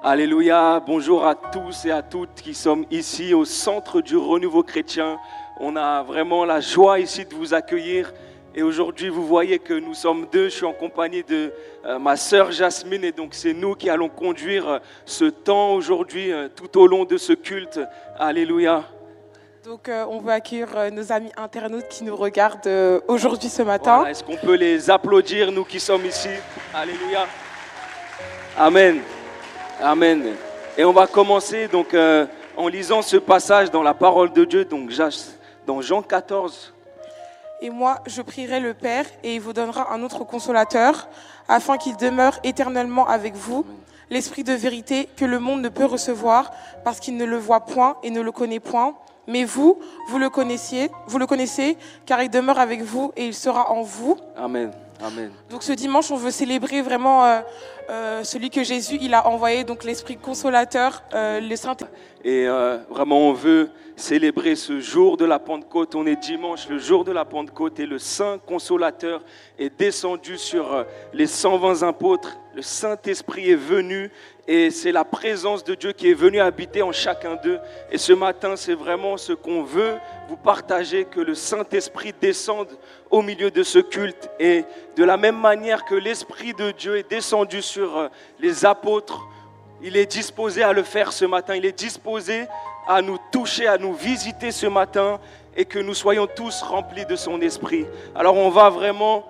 Alléluia, bonjour à tous et à toutes qui sommes ici au centre du renouveau chrétien. On a vraiment la joie ici de vous accueillir. Et aujourd'hui, vous voyez que nous sommes deux. Je suis en compagnie de ma sœur Jasmine et donc c'est nous qui allons conduire ce temps aujourd'hui tout au long de ce culte. Alléluia. Donc on veut accueillir nos amis internautes qui nous regardent aujourd'hui ce matin. Voilà, est-ce qu'on peut les applaudir, nous qui sommes ici? Alléluia. Amen. Amen. Et on va commencer donc en lisant ce passage dans la parole de Dieu, donc dans Jean 14. Et moi, je prierai le Père et il vous donnera un autre consolateur, afin qu'il demeure éternellement avec vous, l'Esprit de vérité que le monde ne peut recevoir, parce qu'il ne le voit point et ne le connaît point. Mais vous le connaissez, car il demeure avec vous et il sera en vous. Amen. Amen. Donc ce dimanche, on veut célébrer vraiment celui que Jésus il a envoyé, donc l'Esprit consolateur, le Saint-Esprit. Et vraiment, on veut célébrer ce jour de la Pentecôte. On est dimanche, le jour de la Pentecôte, et le Saint Consolateur est descendu sur les 120 apôtres. Le Saint-Esprit est venu et c'est la présence de Dieu qui est venue habiter en chacun d'eux. Et ce matin, c'est vraiment ce qu'on veut vous partager, que le Saint-Esprit descende au milieu de ce culte. Et de la même manière que l'Esprit de Dieu est descendu sur les apôtres, il est disposé à le faire ce matin. Il est disposé à nous toucher, à nous visiter ce matin et que nous soyons tous remplis de son esprit. Alors on va vraiment,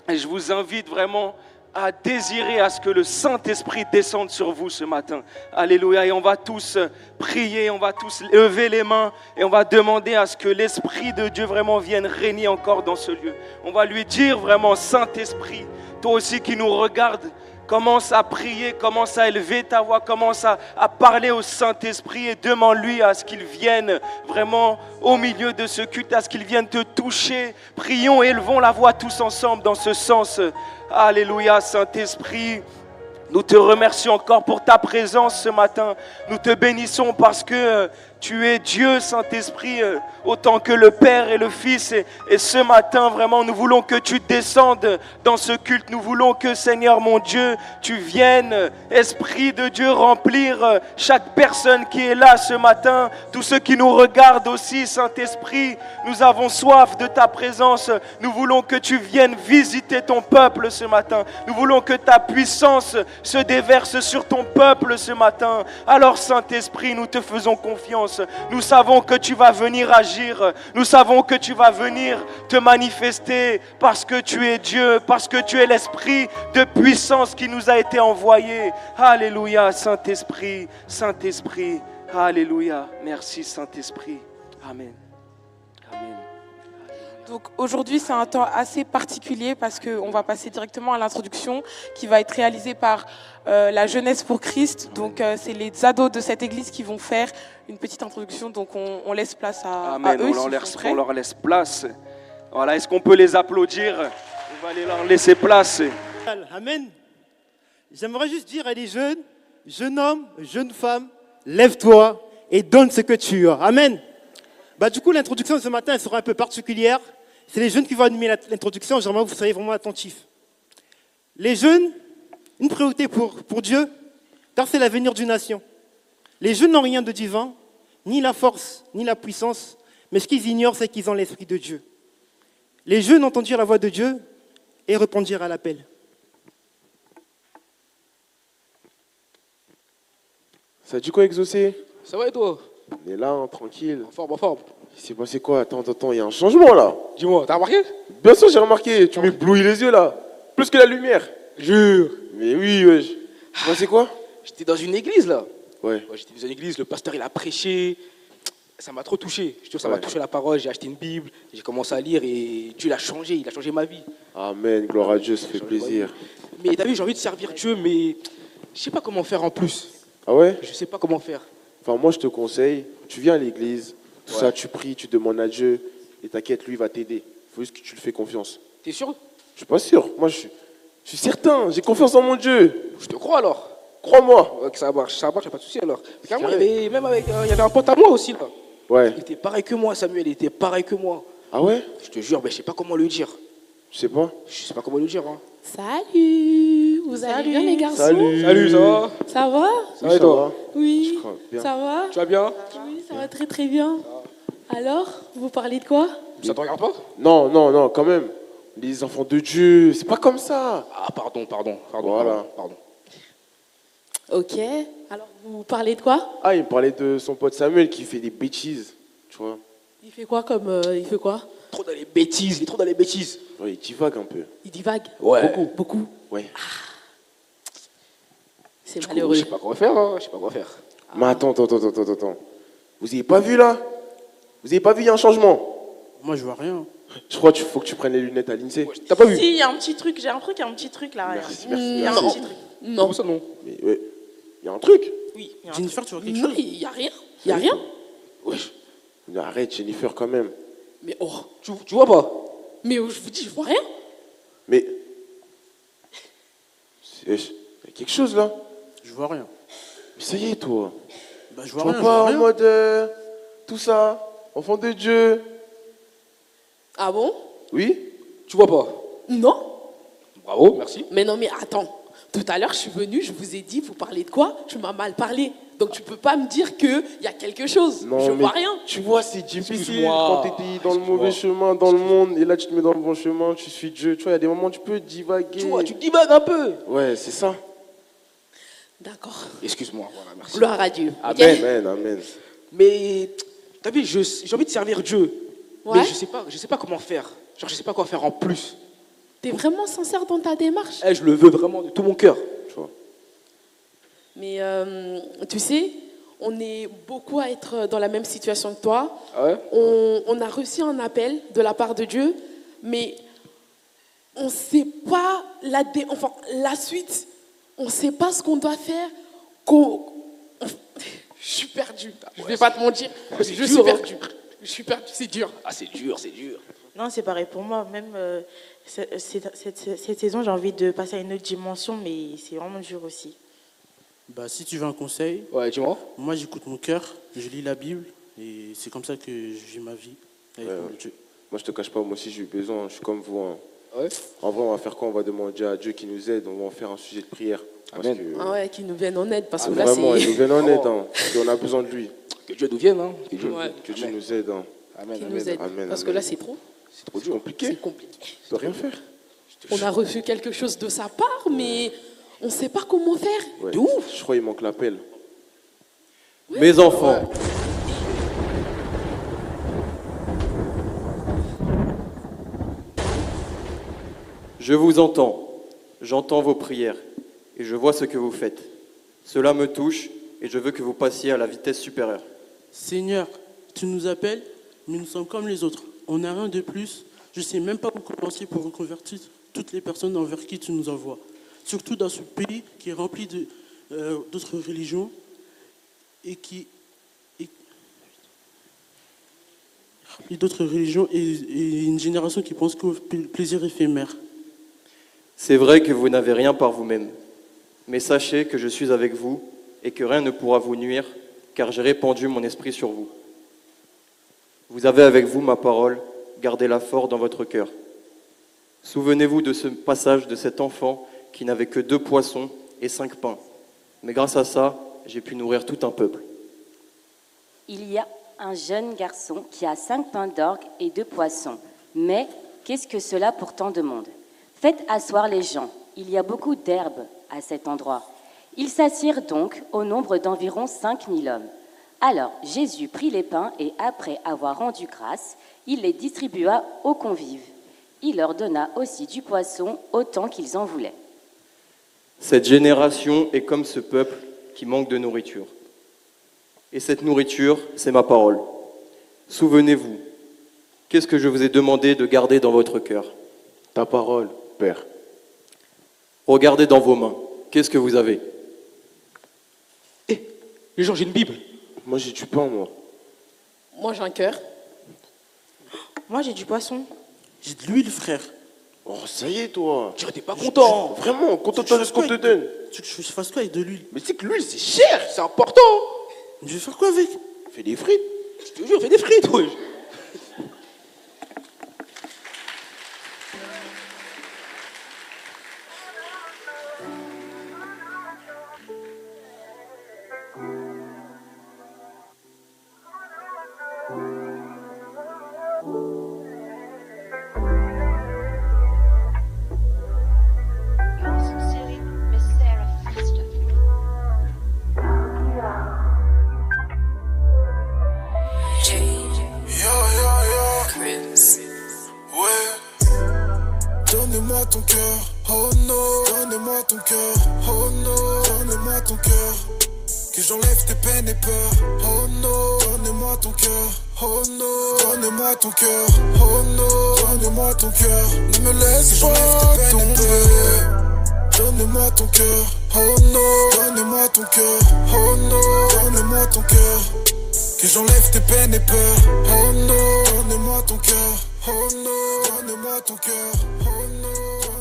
et je vous invite vraiment à désirer à ce que le Saint-Esprit descende sur vous ce matin. Alléluia. Et on va tous prier, on va tous lever les mains et on va demander à ce que l'Esprit de Dieu vraiment vienne régner encore dans ce lieu. On va lui dire vraiment, Saint-Esprit, toi aussi qui nous regardes, commence à prier, commence à élever ta voix, commence à parler au Saint-Esprit et demande-lui à ce qu'il vienne vraiment au milieu de ce culte, à ce qu'il vienne te toucher. Prions, élevons la voix tous ensemble dans ce sens. Alléluia, Saint-Esprit. Nous te remercions encore pour ta présence ce matin. Nous te bénissons parce que tu es Dieu, Saint-Esprit, autant que le Père et le Fils. Et ce matin, vraiment, nous voulons que tu descendes dans ce culte. Nous voulons que, Seigneur mon Dieu, tu viennes, Esprit de Dieu, remplir chaque personne qui est là ce matin. Tous ceux qui nous regardent aussi, Saint-Esprit, nous avons soif de ta présence. Nous voulons que tu viennes visiter ton peuple ce matin. Nous voulons que ta puissance se déverse sur ton peuple ce matin. Alors, Saint-Esprit, nous te faisons confiance. Nous savons que tu vas venir agir. Nous savons que tu vas venir te manifester parce que tu es Dieu, parce que tu es l'Esprit de puissance qui nous a été envoyé. Alléluia, Saint-Esprit, Saint-Esprit. Alléluia. Merci, Saint-Esprit. Amen. Amen. Donc aujourd'hui, c'est un temps assez particulier parce qu'on va passer directement à l'introduction qui va être réalisée par la Jeunesse pour Christ. Donc c'est les ados de cette église qui vont faire une petite introduction. Donc on laisse place à eux. On leur laisse place. Voilà, est-ce qu'on peut les applaudir? On va leur laisser place. Amen. J'aimerais juste dire à des jeunes, jeune homme, jeune femme, lève-toi et donne ce que tu as. Amen. Du coup, l'introduction de ce matin elle sera un peu particulière. C'est les jeunes qui vont animer l'introduction. J'aimerais que vous soyez vraiment attentifs. Les jeunes, une priorité pour Dieu, car c'est l'avenir d'une nation. Les jeunes n'ont rien de divin, ni la force, ni la puissance, mais ce qu'ils ignorent, c'est qu'ils ont l'Esprit de Dieu. Les jeunes entendirent la voix de Dieu et répondirent à l'appel. Ça dit quoi, Exaucé? Ça va et toi? On est là, hein, tranquille. En forme. Il s'est passé quoi? Attends, il y a un changement là. Dis-moi, t'as remarqué? Bien sûr, j'ai remarqué. Tu m'éblouis les yeux là. Plus que la lumière. Jure. Mais oui, wesh. C'est passé quoi? J'étais dans une église là. Ouais. J'étais dans une église, le pasteur il a prêché. Ça m'a trop touché. Je te jure, ça m'a touché la parole. J'ai acheté une Bible, j'ai commencé à lire et Dieu l'a changé. Il a changé ma vie. Amen, gloire à Dieu, ça fait plaisir. Mais t'as vu, j'ai envie de servir Dieu, mais je sais pas comment faire en plus. Ah ouais? Je sais pas comment faire. Enfin, moi je te conseille, tu viens à l'église, tout ça, tu pries, tu demandes à Dieu, et t'inquiète, lui il va t'aider. Il faut juste que tu le fais confiance. T'es sûr? Je suis pas sûr, moi je suis certain, j'ai confiance en mon Dieu. Je te crois alors. Crois-moi. Ouais, que ça marche, y'a pas de souci alors. Carrément, il y avait un pote à moi aussi là. Ouais. Il était pareil que moi, Samuel, il était pareil que moi. Ah ouais? Je te jure, je sais pas comment le dire. Je sais pas. Je sais pas comment le dire. Hein. Salut. Vous allez bien les garçons? Salut, ça va? Ça va? Ça va et toi? Oui. Je crois bien. Ça va? Tu vas bien? Oui, ça va très très bien. Alors, vous parlez de quoi? Ça te regarde pas? Non, non, non, quand même. Les enfants de Dieu, c'est pas comme ça. Ah, pardon. Voilà. Pardon. Ok. Alors, vous parlez de quoi? Ah, il me parlait de son pote Samuel qui fait des bêtises, tu vois. Il fait quoi comme... il fait quoi? Trop dans les bêtises, il est trop dans les bêtises. Ouais, il divague un peu. Il divague? Ouais. Beaucoup? Ouais. C'est Du coup, malheureux. je sais pas quoi faire, hein. Je sais pas quoi faire. Mais attends. Vous avez pas vu là? Vous avez pas vu, il y a un changement. Moi, je vois rien. Je crois qu'il faut que tu prennes les lunettes à l'INSEE. T'as pas vu? Si, il y a un petit truc, j'ai l'impression qu'il y a un petit truc là. Merci, regarde. merci, Il y a merci. un petit truc. Non. Comment ça, non? Mais ouais, il y a un truc. Oui, il y a un Jennifer, tu vois quelque Non, chose? il n'y a rien. Il n'y a rien. Wesh. Mais arrête, Jennifer, quand même. Mais oh. Tu vois pas? Mais je vous dis, je vois rien. Mais. Il y a quelque chose là. Je vois rien. Mais ça y est, toi. Bah, je Tu vois vois rien. pas je vois en rien. mode. Tout ça. Enfant de Dieu. Ah bon? Oui? Tu vois pas? Non. Bravo, merci. Mais non, mais attends. Tout à l'heure, je suis venue, je vous ai dit, vous parlez de quoi? Tu m'as mal parlé. Donc tu peux pas me dire qu'il y a quelque chose. Je mais vois rien. Tu vois, c'est difficile Excuse-moi. quand t'étais dans le mauvais chemin, dans le monde, et là tu te mets dans le bon chemin, tu suis Dieu. Tu vois, il y a des moments où tu peux divaguer. Tu vois, tu divagues un peu. Ouais, c'est ça. D'accord. Excuse-moi, voilà, merci. Gloire à Dieu. Ok? Amen, amen. Mais, t'as vu, j'ai envie de servir Dieu. Ouais. Mais je sais pas comment faire. Genre, je sais pas quoi faire en plus. T'es vraiment sincère dans ta démarche? Eh, je le veux vraiment de tout mon cœur. Tu vois. Mais tu sais, on est beaucoup à être dans la même situation que toi. Ah ouais? On a reçu un appel de la part de Dieu, mais on ne sait pas la suite. On ne sait pas ce qu'on doit faire. Je suis perdue. Je ne vais pas te mentir. Je c'est suis dur, hein. perdue. Je suis perdue, c'est dur. Ah, c'est dur, c'est dur. Non, c'est pareil pour moi. Même cette saison, j'ai envie de passer à une autre dimension, mais c'est vraiment dur aussi. Bah, si tu veux un conseil, Ouais, dis-moi. moi, j'écoute mon cœur, je lis la Bible, et c'est comme ça que je vis ma vie avec Ouais, mon ouais. Dieu. Moi, je te cache pas, moi aussi j'ai eu besoin, je suis comme vous. Hein. Ouais. En vrai, on va faire quoi? On va demander à Dieu qui nous aide, on va en faire un sujet de prière. Parce Amen. que, Ah ouais, qu'ils nous viennent en aide, parce que là, vraiment, il c'est... nous vienne en aide, hein, parce qu'on a besoin de lui. Que Dieu nous vienne, hein. Que Dieu, Ouais. Que Dieu nous aide. Hein. Amen, Qu'ils amen. nous aident. amen, Parce que amen. là, c'est trop. C'est trop C'est dur. compliqué, C'est compliqué. tu peux rien faire. On a reçu quelque chose de sa part, mais on ne sait pas comment faire. Ouais. De ouf. Je crois qu'il manque l'appel. Mes enfants, je vous entends, j'entends vos prières et je vois ce que vous faites. Cela me touche et je veux que vous passiez à la vitesse supérieure. Seigneur, tu nous appelles, mais nous sommes comme les autres. On n'a rien de plus. Je ne sais même pas où commencer pour reconvertir toutes les personnes envers qui tu nous envoies. Surtout dans ce pays qui est rempli d'autres religions et et une génération qui pense qu'au plaisir éphémère. C'est vrai que vous n'avez rien par vous-même, mais sachez que je suis avec vous et que rien ne pourra vous nuire, car j'ai répandu mon esprit sur vous. Vous avez avec vous ma parole, gardez-la fort dans votre cœur. Souvenez-vous de ce passage de cet enfant qui n'avait que 2 poissons et 5 pains. Mais grâce à ça, j'ai pu nourrir tout un peuple. Il y a un jeune garçon qui a 5 pains d'orgue et 2 poissons. Mais qu'est-ce que cela pour tant de monde? Faites asseoir les gens. Il y a beaucoup d'herbe à cet endroit. Ils s'assirent donc au nombre d'environ 5000 hommes. Alors Jésus prit les pains et après avoir rendu grâce, il les distribua aux convives. Il leur donna aussi du poisson autant qu'ils en voulaient. Cette génération est comme ce peuple qui manque de nourriture. Et cette nourriture, c'est ma parole. Souvenez-vous, qu'est-ce que je vous ai demandé de garder dans votre cœur? Ta parole, Père. Regardez dans vos mains. Qu'est-ce que vous avez? Les gens, j'ai une Bible. Moi, j'ai du pain, moi. Moi, j'ai un cœur. Moi, j'ai du poisson. J'ai de l'huile, frère. Oh, ça y est, toi. Tu n'es pas content. Vraiment, contente de ce qu'on te donne. Tu veux que je fasse quoi avec de l'huile? Mais tu sais que l'huile, c'est cher. C'est important. Je vais faire quoi avec? Fais des frites. Je te jure, fais des frites, ouais. ton cœur, oh non. Donne-moi ton cœur, oh non. Donne-moi ton cœur, que j'enlève tes peines et peurs, oh non. Donne-moi ton cœur, oh non. Donne-moi ton cœur, oh non. Donne-moi ton cœur, ne me laisse pas tomber. Donne-moi ton cœur, oh non. Donne-moi ton cœur, oh non. Donne-moi ton cœur, que j'enlève tes peines et peurs, oh non. Donne-moi ton cœur, oh non. Donne-moi ton cœur, oh non.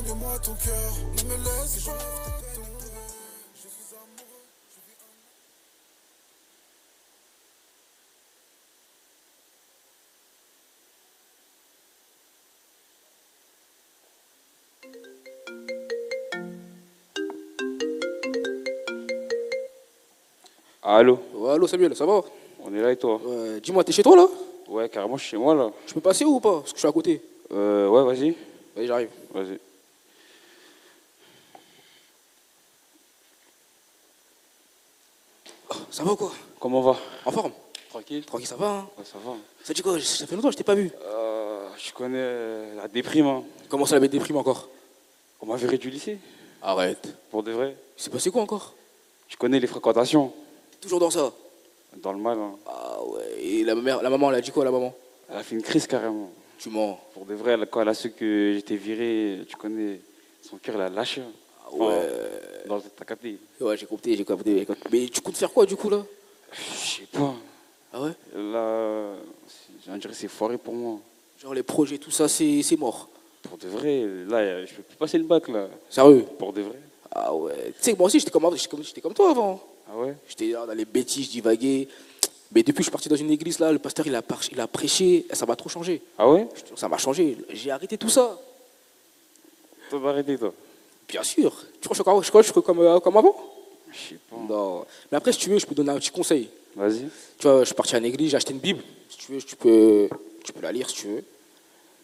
Donne-moi ton cœur, ne me laisse pas tomber. Je suis amoureux. Allô, Ouais, allô Samuel, ça va? on est là et toi? Dis-moi, t'es chez toi là? Ouais, carrément, je suis chez moi là. Tu peux passer ou pas? Parce que je suis à côté. Ouais, vas-y. Vas-y, j'arrive. Vas-y. Oh, ça va ou quoi? Comment va? En forme? Tranquille? Tranquille, ça va hein? Ouais, ça va. Ça dit quoi? Ça fait longtemps que je t'ai pas vu. Je connais la déprime, hein. Comment ça la mettre déprime encore? On m'a viré du lycée, Arrête. pour de vrai. Il s'est passé quoi encore? Tu connais les fréquentations, T'es toujours dans ça? dans le mal, hein. Ah ouais. Et la maman, elle a dit quoi la maman? Elle a fait une crise carrément. Tu mens. Pour de vrai, quand elle a su que j'étais viré, tu connais, son cœur l'a lâché. Hein. Ah ouais. Dans ta capté. Ouais, j'ai compté, j'ai compté. Mais tu comptes faire quoi du coup là? Je sais pas. Ah ouais? Là, on dirait que c'est foiré pour moi. Genre les projets, tout ça, c'est mort. Pour de vrai, là, je peux plus passer le bac là. Sérieux? Pour de vrai. Ah ouais. Tu sais que moi aussi, j'étais comme toi avant. Ah ouais? J'étais là dans les bêtises, je divaguais. Mais depuis que je suis parti dans une église là, le pasteur il a prêché, ça m'a trop changé. Ah ouais? Je te jure, ça m'a changé. J'ai arrêté tout ça. Toi, vas arrêter toi. Bien sûr. Tu crois que je suis comme avant? Je sais pas. Non. Mais après, si tu veux, je peux donner un petit conseil. Vas-y. Tu vois, je suis parti à l'église, j'ai acheté une Bible. Si tu veux, tu peux la lire si tu veux.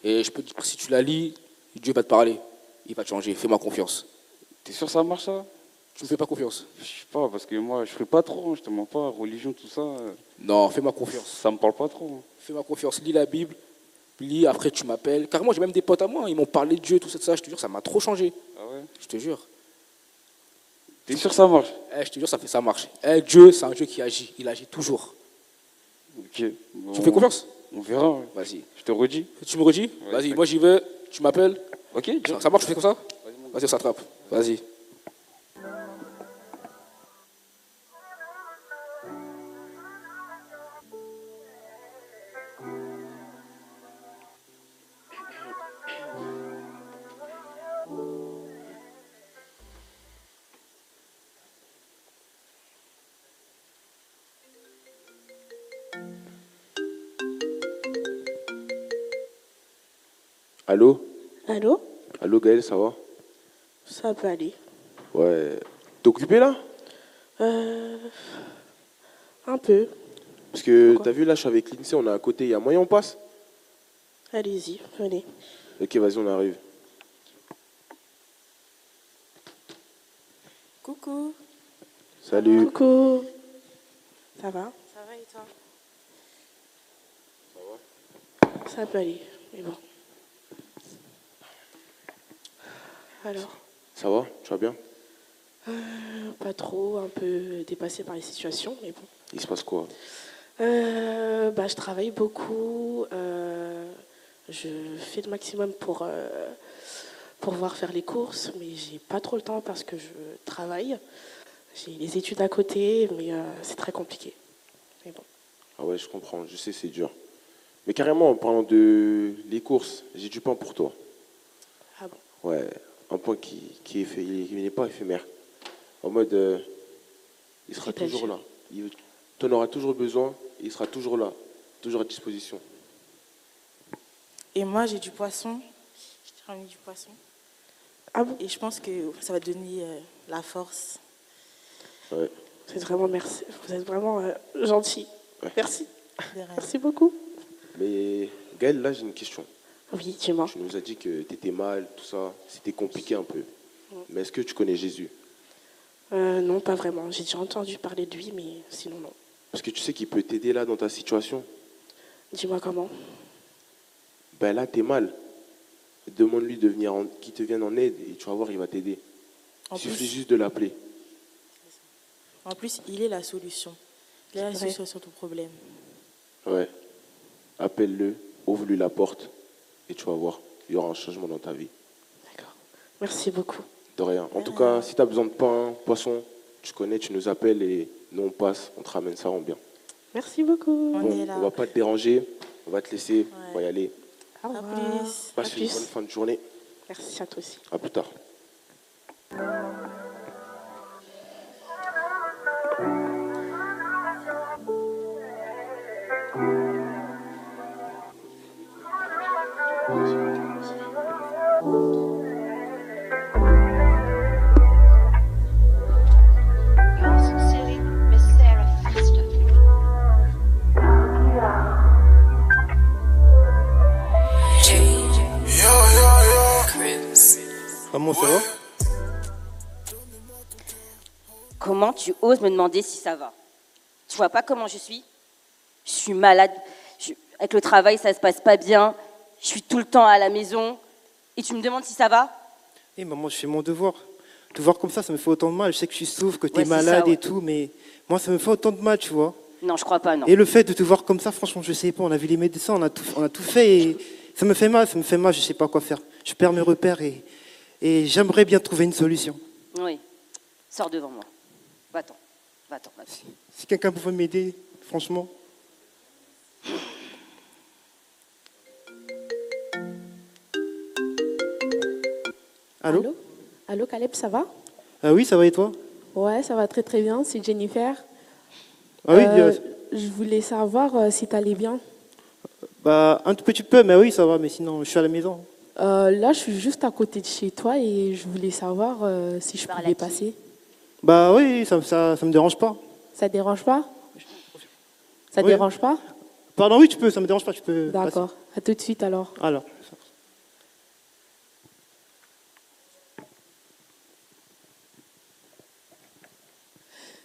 Et je peux te dire, si tu la lis, Dieu va te parler. Il va te changer. Fais-moi confiance. T'es sûr que ça marche ça? Tu me fais pas confiance? Je sais pas, parce que moi, je ferai pas trop, je te mens pas, religion, tout ça. Non, fais-moi confiance. Ça me parle pas trop. Fais-moi confiance. Lis la Bible. Lis, après tu m'appelles. Carrément, j'ai même des potes à moi. Ils m'ont parlé de Dieu, tout ça. Je te jure, ça m'a trop changé. Ah ouais? Je te jure. T'es sûr que ça marche? Je te jure, ça marche. Dieu, c'est un Dieu qui agit. Il agit toujours. Ok. Bon, Tu me fais confiance? On verra. Ouais. Vas-y. Je te redis. Tu me redis? Ouais, Vas-y, tac. moi j'y vais. Tu m'appelles. Ok, Ça marche, tu fais comme ça? Vas-y, on s'attrape. Vas-y. Allô? Allô? Allô Gaël, ça va? Ça peut aller. Ouais. T'es occupé là? Un peu. Parce que Pourquoi? t'as vu là, je suis avec l'INSEE, on est à côté, il y a moyen on passe? Allez-y, venez. Ok, vas-y, on arrive. Coucou. Salut. Coucou. Ça va? Ça va et toi? Ça peut aller, mais bon. Alors, Ça va? Tu vas bien? pas trop, un peu dépassée par les situations, mais bon. Il se passe quoi? Je travaille beaucoup. Je fais le maximum pour pouvoir faire les courses, mais j'ai pas trop le temps parce que je travaille. J'ai les études à côté, mais c'est très compliqué. Mais bon. Ah ouais, je comprends, je sais, c'est dur. Mais carrément, en parlant de les courses, j'ai du pain pour toi. Ah bon? Ouais, un pain qui est fait, il n'est pas éphémère. En mode, il sera C'est-à-dire? toujours là. Tu en auras toujours besoin, il sera toujours là, toujours à disposition. Et moi, j'ai du poisson. Je t'ai ramené du poisson. Ah bon? Et je pense que ça va te donner la force. Ouais. Vous êtes vraiment merci. Vous êtes vraiment gentil. Ouais. Merci. De rien. Merci beaucoup. Mais Gaël, là, j'ai une question. Oui, dis-moi. Tu nous as dit que tu étais mal, tout ça, c'était compliqué un peu. Mais est-ce que tu connais Jésus? Non, pas vraiment. J'ai déjà entendu parler de lui, mais sinon non. Parce que tu sais qu'il peut t'aider là dans ta situation. Dis-moi comment. Ben là, t'es mal. Demande-lui de venir qu'il te vienne en aide et tu vas voir, il va t'aider. En Il suffit plus- juste de l'appeler. En plus, il est la solution. Il est la solution sur ton problème. Ouais. Appelle-le, ouvre-lui la porte et tu vas voir, il y aura un changement dans ta vie. Merci beaucoup. De rien. En tout cas, si tu as besoin de pain, poisson, tu connais, tu nous appelles et nous on passe, on te ramène ça en bien. Merci beaucoup. Bon, on va pas te déranger, on va te laisser, on va y aller. Au revoir. Passe À une plus. bonne fin de journée. Merci à toi aussi. À plus tard. Maman, ça va? Comment tu oses me demander si ça va? Tu vois pas comment je suis? Je suis malade. Avec le travail, ça se passe pas bien. Je suis tout le temps à la maison. Et tu me demandes si ça va? Eh maman, je fais mon devoir. Te voir comme ça me fait autant de mal. Je sais que tu souffres, que tu es Ouais, c'est malade ça, ouais. et tout, mais moi, ça me fait autant de mal, tu vois. Non, je crois pas, non. Et le fait de te voir comme ça, franchement, je sais pas. On a vu les médecins, on a tout fait et ça me fait mal, je sais pas quoi faire. Je perds mes repères et j'aimerais bien trouver une solution. Oui. Sors devant moi. Va-t'en. Va-t'en, va-t'en. Si quelqu'un pouvait m'aider, franchement. Allô? Allô, Caleb, ça va? Ah oui, ça va et toi? Ouais, ça va très très bien. C'est Jennifer. Ah oui, Je voulais savoir si tu allais bien. bah, un tout petit peu, mais oui, ça va, mais sinon, je suis à la maison. Là, je suis juste à côté de chez toi et je voulais savoir si je pouvais passer. Bah oui, ça me dérange pas. Ça te dérange pas? Ça te Oui. dérange pas? Pardon, oui, tu peux, ça me dérange pas, tu peux. D'accord. À tout de suite alors. passer. Alors.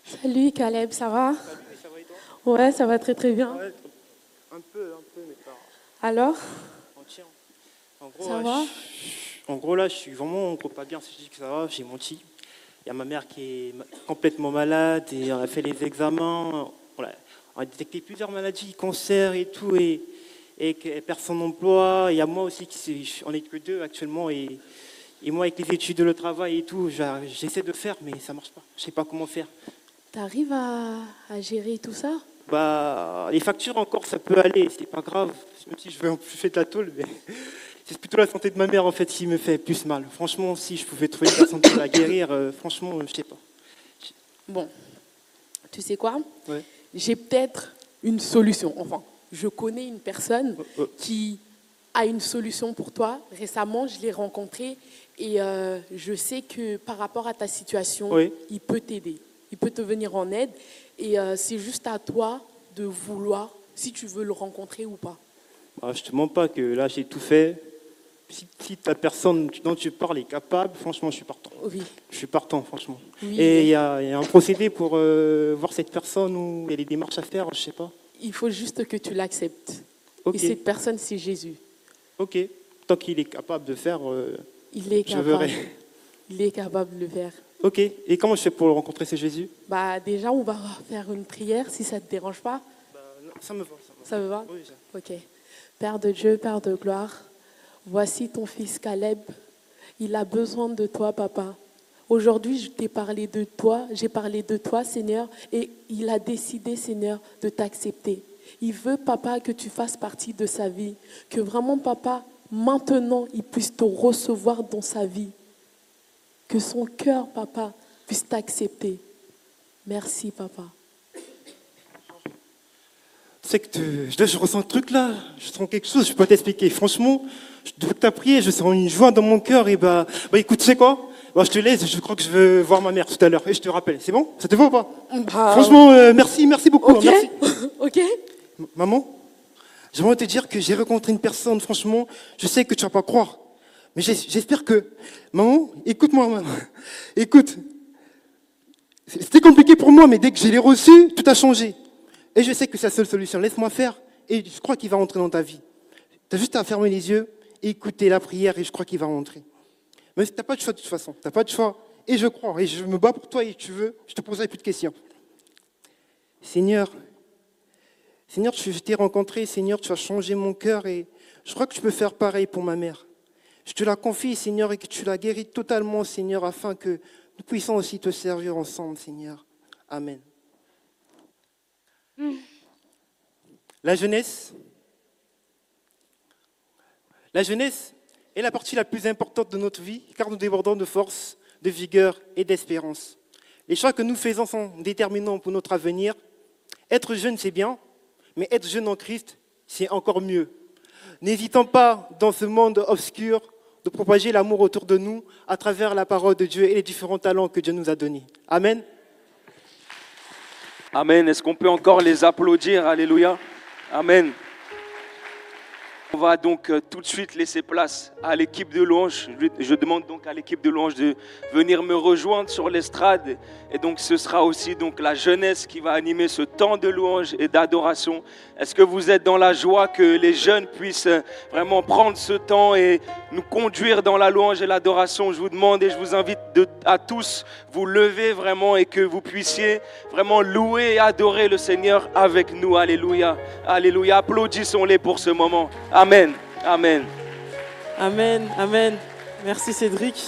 Salut Caleb, ça va? Ouais, ça va très très bien. Un peu, mais pas. Alors? En gros, Ça va? En gros, là, je suis vraiment pas bien. Si je dis que ça va, j'ai menti. Il y a ma mère qui est complètement malade et on a fait les examens. On a détecté plusieurs maladies, cancer et tout, et que personne n'emploie. Il y a moi aussi, on n'est que deux actuellement. Et moi, avec les études, le travail et tout, j'essaie de faire, mais ça marche pas. Je sais pas comment faire. T'arrives à gérer tout ça? Bah, les factures encore, ça peut aller, c'est pas grave. Même si je fais de la tôle, mais c'est plutôt la santé de ma mère en fait qui me fait plus mal. Franchement, si je pouvais trouver une personne pour la guérir, franchement, je sais pas. Bon, tu sais quoi? Ouais. J'ai peut-être une solution. Enfin, je connais une personne qui a une solution pour toi. Récemment, je l'ai rencontré et je sais que par rapport à ta situation, Oui. il peut t'aider. Il peut te venir en aide et c'est juste à toi de vouloir si tu veux le rencontrer ou pas. Bah, je te mens pas que là, j'ai tout fait. Si ta personne dont tu parles est capable, franchement, je suis partant. Oui. Je suis partant, franchement. Oui, Et oui. il y a un procédé pour voir cette personne ou il y a des démarches à faire, je sais pas. Il faut juste que tu l'acceptes. Ok. Et cette personne, c'est Jésus. Ok. Tant qu'il est capable de faire, Il est je capable. verrai. Il est capable de le faire. Ok. Et comment je fais pour le rencontrer, ce Jésus? Bah, déjà, on va faire une prière si ça ne te dérange pas. Ça me va. Ça me va? Oui, Ok. Père de Dieu, Père de gloire, voici ton fils Caleb. Il a besoin de toi, papa. Aujourd'hui, je t'ai parlé de toi, j'ai parlé de toi, Seigneur, et il a décidé, Seigneur, de t'accepter. Il veut, papa, que tu fasses partie de sa vie, que vraiment, papa, maintenant, il puisse te recevoir dans sa vie. Que son cœur, papa, puisse t'accepter. Merci, papa. Tu sais que je ressens un truc là, je sens quelque chose, je peux pas t'expliquer. Franchement, depuis que tu as prié, je sens une joie dans mon cœur et bah écoute, tu sais quoi? Bah, je te laisse, je crois que je veux voir ma mère tout à l'heure et je te rappelle. C'est bon? Ça te va ou pas? Franchement, merci beaucoup. Ok. Merci. Ok. Maman, j'aimerais te dire que j'ai rencontré une personne, franchement, je sais que tu vas pas croire. Mais j'espère que... Maman, écoute-moi, maman. Écoute, c'était compliqué pour moi, mais dès que je l'ai reçu, tout a changé. Et je sais que c'est la seule solution. Laisse-moi faire et je crois qu'il va rentrer dans ta vie. Tu as juste à fermer les yeux écouter la prière et je crois qu'il va rentrer. Mais tu n'as pas de choix de toute façon, tu n'as pas de choix. Et je crois, et je me bats pour toi et tu veux, je te poserai plus de questions. Seigneur, je t'ai rencontré, Seigneur, tu as changé mon cœur et je crois que tu peux faire pareil pour ma mère. Je te la confie, Seigneur, et que tu la guéris totalement, Seigneur, afin que nous puissions aussi te servir ensemble, Seigneur. Amen. La jeunesse est la partie la plus importante de notre vie, car nous débordons de force, de vigueur et d'espérance. Les choix que nous faisons sont déterminants pour notre avenir. Être jeune, c'est bien, mais être jeune en Christ, c'est encore mieux. N'hésitons pas, dans ce monde obscur, de propager l'amour autour de nous à travers la parole de Dieu et les différents talents que Dieu nous a donnés. Amen. Amen. Est-ce qu'on peut encore les applaudir? Alléluia. Amen. On va donc tout de suite laisser place à l'équipe de louange. Je demande donc à l'équipe de louange de venir me rejoindre sur l'estrade. Et donc ce sera aussi donc la jeunesse qui va animer ce temps de louange et d'adoration. Est-ce que vous êtes dans la joie que les jeunes puissent vraiment prendre ce temps et nous conduire dans la louange et l'adoration? Je vous demande et je vous invite à tous vous lever vraiment et que vous puissiez vraiment louer et adorer le Seigneur avec nous. Alléluia. Alléluia. Applaudissons-les pour ce moment. Amen. Amen. Amen. Amen. Merci Cédric.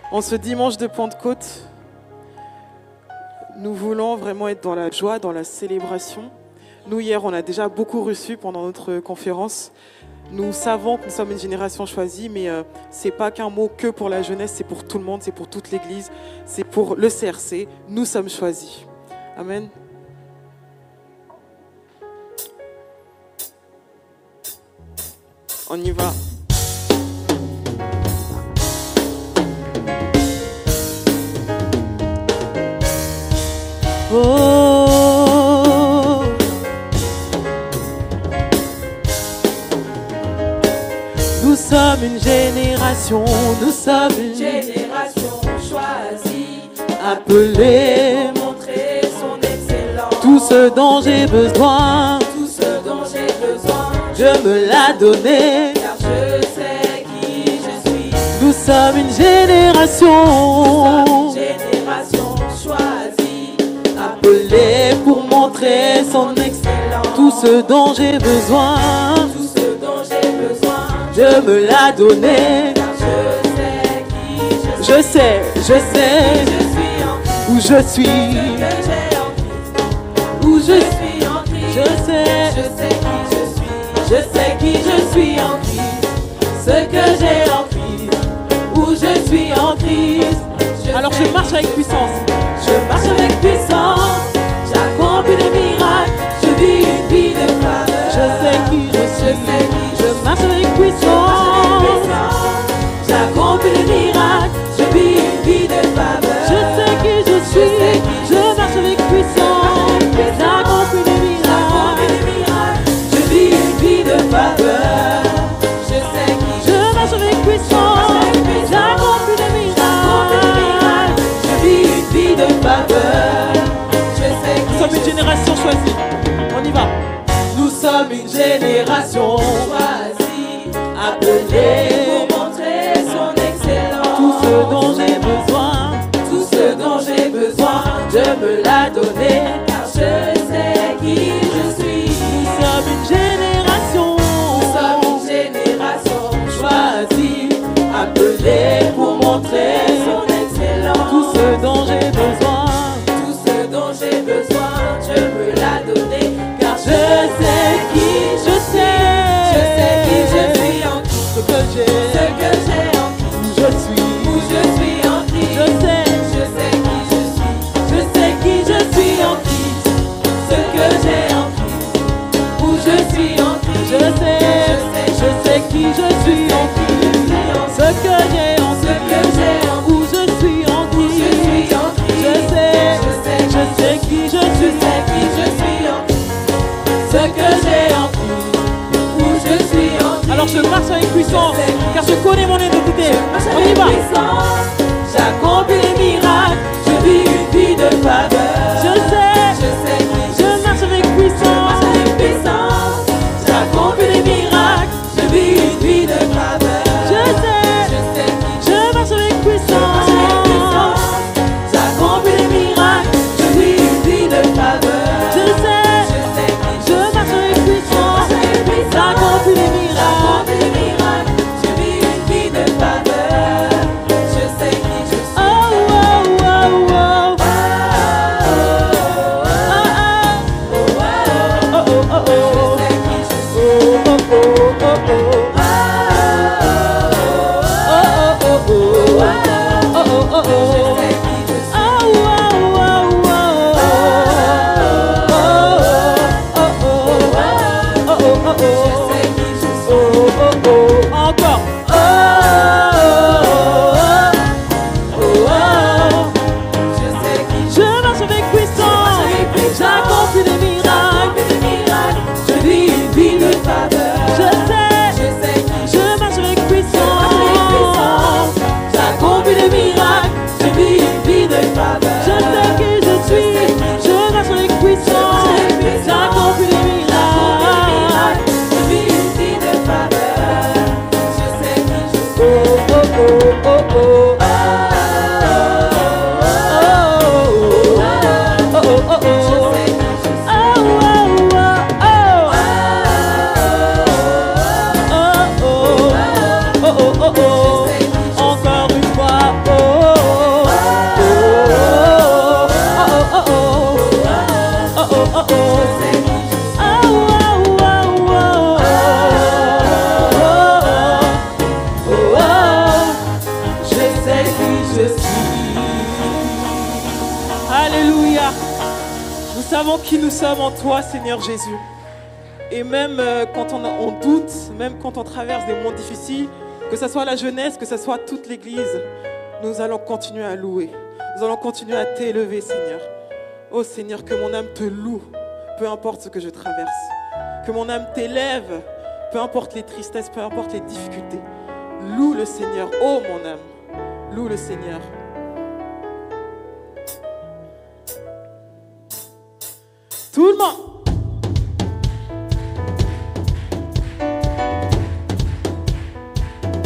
En ce dimanche de Pentecôte, nous voulons vraiment être dans la joie, dans la célébration. Nous, hier, on a déjà beaucoup reçu pendant notre conférence. Nous savons que nous sommes une génération choisie, mais ce n'est pas qu'un mot que pour la jeunesse, c'est pour tout le monde, c'est pour toute l'Église, c'est pour le CRC. Nous sommes choisis. Amen. On y va. Oh. Nous sommes une génération choisie, appelée, montrer son excellence. tout ce dont j'ai besoin, Dieu me l'a donné, car je sais qui je suis. nous sommes une génération Choisie, appelée pour montrer son excellence. Tout ce dont j'ai besoin, Dieu me l'a donné, car je sais qui je sais où je suis, où je suis en Christ. Je sais qui je suis en Christ, ce que j'ai en Christ, où je suis en Christ. Alors je marche avec puissance, j'accomplis des miracles, je vis une vie de faveur. Je sais qui je suis, je marche avec puissance, j'accomplis des miracles, je vis une vie de faveur. Je sais qui je suis, je marche avec puissance, j'accomplis des miracles, je vis une vie de faveur. Je sais qui je marche avec puissance, j'accomplis des miracles, je vis une vie de faveur. Nous sommes une génération choisie. On y va. Nous sommes une génération choisie, appelée pour montrer son excellence. Tout ce dont j'ai besoin, Dieu me l'a donné, car je sais qui je suis. Nous sommes une génération choisie, appelée pour montrer son excellence. Tout ce dont j'ai besoin, Dieu me l'a donné, car je sais qui je suis en Christ, ce que j'ai en Christ, où je suis en Christ. Je sais qui je suis en Christ, ce que j'ai en Christ, où je suis en Christ. Je sais qui je suis en Christ, ce que j'ai en Christ, où je suis en Christ. Je sais qui je suis en Christ, ce que j'ai en Christ, où je suis en Christ. Alors je marche avec puissance, car je connais mon identité. On y va. J'accomplis les miracles, je vis une vie de faveur. Je marche avec puissance, j'accomplis les miracles, je vis une vie de Encore une fois, je sais qui je suis. Alléluia. Nous savons qui nous sommes en toi, Seigneur Jésus. Et même quand on doute, même quand on traverse des moments difficiles, que ce soit la jeunesse, que ce soit toute l'Église, nous allons continuer à louer. Nous allons continuer à t'élever, Seigneur. Oh Seigneur, que mon âme te loue, peu importe ce que je traverse. Que mon âme t'élève, peu importe les tristesses, peu importe les difficultés. Loue le Seigneur, oh mon âme, loue le Seigneur. Tout le monde.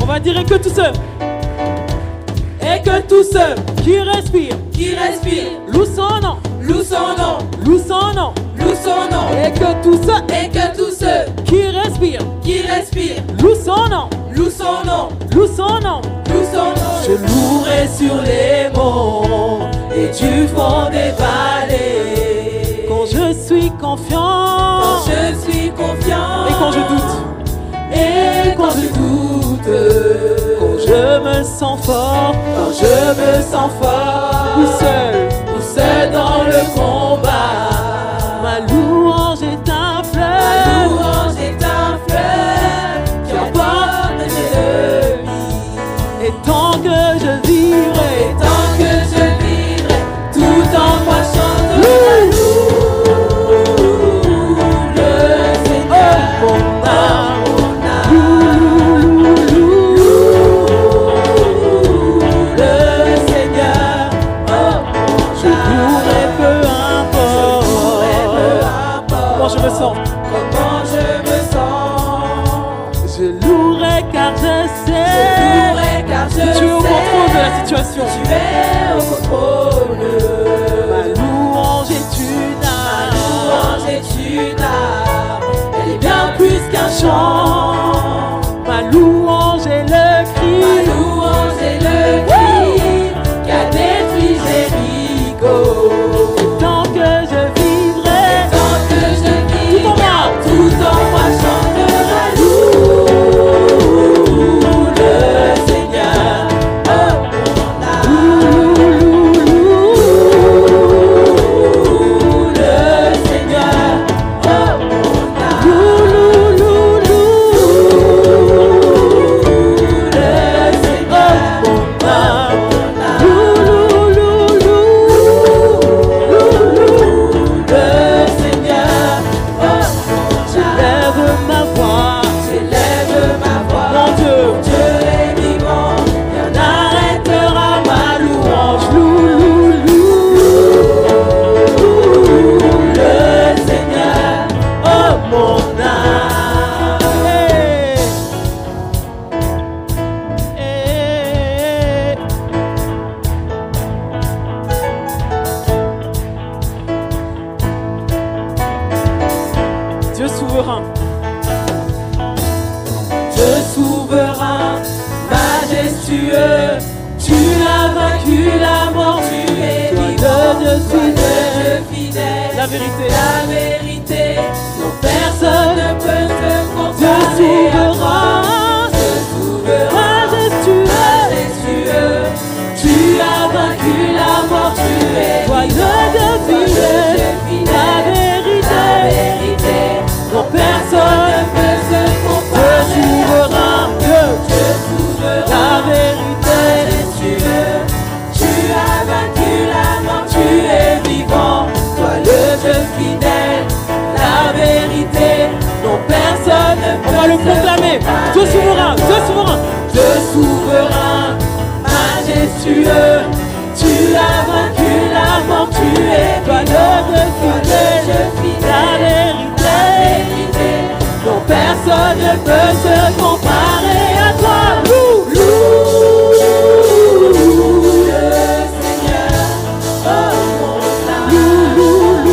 On va dire et que tous ceux, et que tous ceux qui respirent, loue son nom, loue son nom, loue son nom, loue son nom, et que tous ceux, qui respirent, loue son nom, loue son nom, loue son nom, loue son nom. Je louerai sur les monts et du fond des vallées. Quand je suis confiant, et quand je doute, quand je me sens fort, ou seul dans le combat, ma louange est un fleuve, qui emporte mes ennemis. Et tant que je vivrai, tout en moi chantera le Seigneur, mon âme. Comment je me sens, je louerai car je sais, tu es au contrôle de la situation, ma louange est une arme, elle est bien plus qu'un chant, ma louange est le cri, qui a détruit Jéricho. Tant que je vivrai, tout en moi chantera loue le Seigneur, oh mon âme. Loue le Seigneur, oh mon âme. Loue le Seigneur, oh mon âme. Loue le Seigneur, oh. J'élève ma voix, mon Dieu est vivant, rien n'arrêtera ma louange. Loue le Seigneur, oh mon âme. Dieu souverain. Dieu souverain, majestueux, tu as vaincu la mort, tu es vivant, Dieu fidèle, la vérité, non personne ne peut se comparer à toi. Dieu souverain, majestueux, tu as vaincu la mort, tu es vivant, Dieu fidèle, la vérité, non personne ne peut se comparer à toi. Dieu souverain, la vérité, tu as vaincu la mort, tu es vivant, toi le Dieu fidèle, la vérité, non personne ne peut. On va le proclamer. Dieu souverain, majestueux, tu as vaincu la mort, tu es toi le Dieu fidèle, la vérité, non personne ne peut se comparer à toi. Loue le Seigneur, oh mon âme.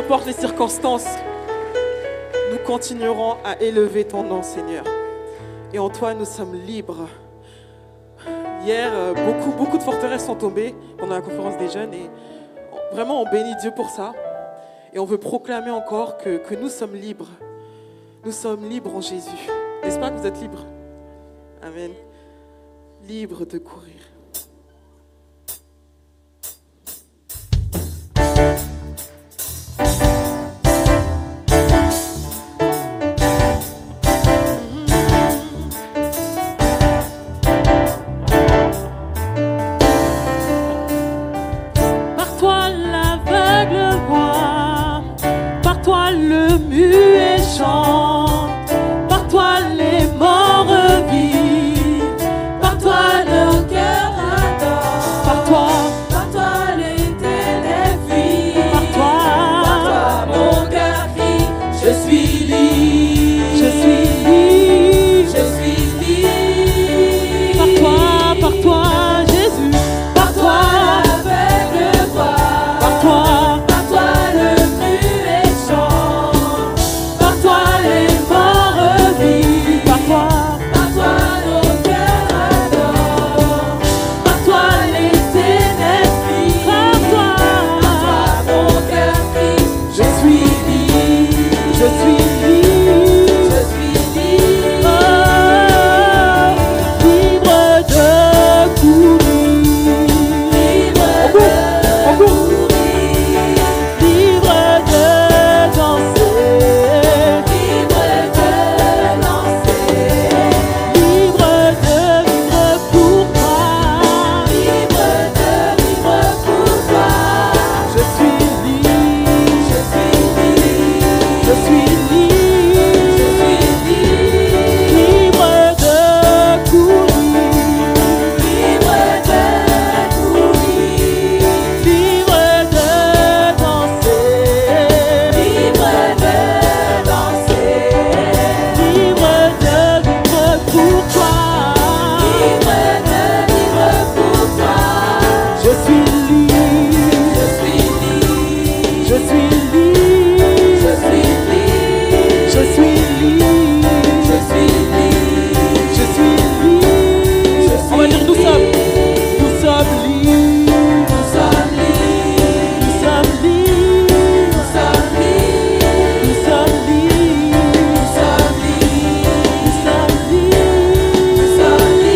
importe les circonstances, nous continuerons à élever ton nom, Seigneur. Et en toi, nous sommes libres. Hier, beaucoup de forteresses sont tombées pendant la conférence des jeunes et vraiment, on bénit Dieu pour ça. Et on veut proclamer encore que nous sommes libres. Nous sommes libres en Jésus. N'est-ce pas que vous êtes libres? Amen. Libres de courir. Par toi l'aveugle voit, par toi le muet chante, par toi les morts revivent, par toi le cœur adore, par toi les ténèbres fuient, par toi mon cœur crie, je suis libre, je suis libre, je suis libre, par toi Jésus, par toi l'aveugle voit, par toi le muet chante, par toi les morts revivent, par toi nos cœurs adorent, par toi les ténèbres fuient, par toi mon cœur crie, je suis libre, je suis libre, je suis libre, libre de courir, libre de courir, libre de danser, libre de danser, libre de vivre pour toi, libre de vivre pour toi. Je suis libre, je suis libre, je suis libre, je suis libre, libre de courir, libre de courir, libre de danser, libre de danser, libre de vivre pour toi, libre de vivre pour toi. Je suis libre, je suis libre, je suis libre, je suis libre, je suis libre, je suis libre, je suis libre. On va dire nous sommes libres, nous sommes libres, nous sommes libres, nous sommes libres, nous sommes libres, nous sommes libres, nous sommes libres, nous sommes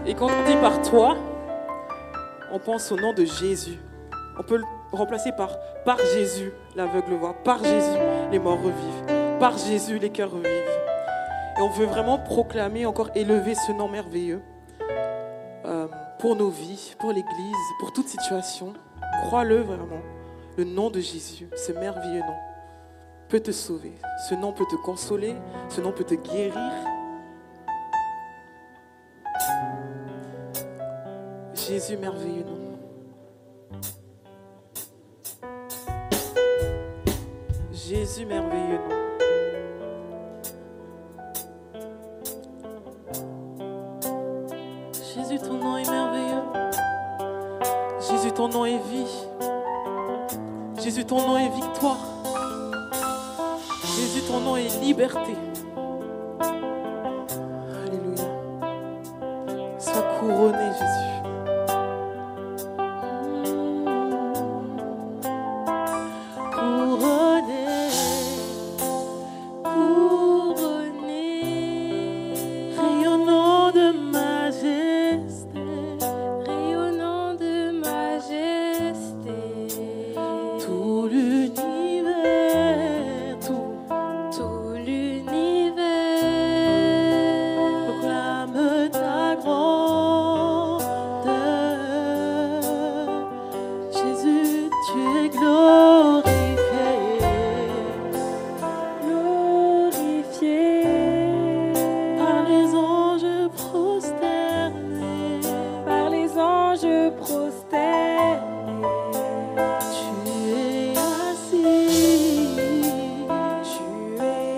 Et quand on dit par toi, on pense au nom de Jésus. On peut le remplacer par Jésus, l'aveugle voit, par Jésus, les morts revivent, par Jésus, les cœurs revivent. Et on veut vraiment proclamer, encore élever ce nom merveilleux pour nos vies, pour l'Église, pour toute situation. Crois-le vraiment. Le nom de Jésus, ce merveilleux nom, peut te sauver. Ce nom peut te consoler. Ce nom peut te guérir. Jésus, merveilleux nom. Jésus, merveilleux nom. Jésus, ton nom est merveilleux. Jésus, ton nom est vie. Jésus, ton nom est victoire. Jésus, ton nom est liberté. Alléluia. Sois couronné, Jésus. Couronné, couronné, rayonnant de majesté, rayonnant de majesté. Tout l'univers, tout l'univers proclame ta grandeur. Jésus, tu es glorifié, glorifié par les anges prosternés, par les anges prosternés. Tu es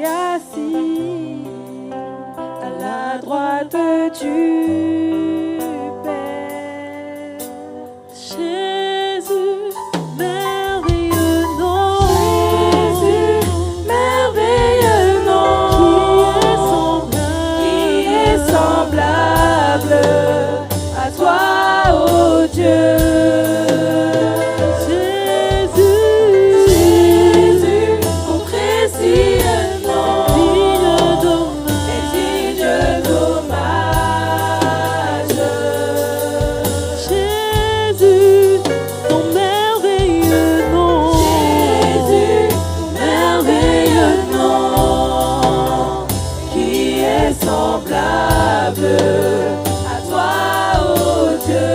assis à la droite du Père. Jésus, merveilleux nom. Jésus, merveilleux nom. Qui est semblable à toi, ô Dieu. Jésus, ton précieux nom, est digne d'hommage. Jésus, ton merveilleux nom. Jésus, ton merveilleux nom, qui est semblable à toi, ô Dieu.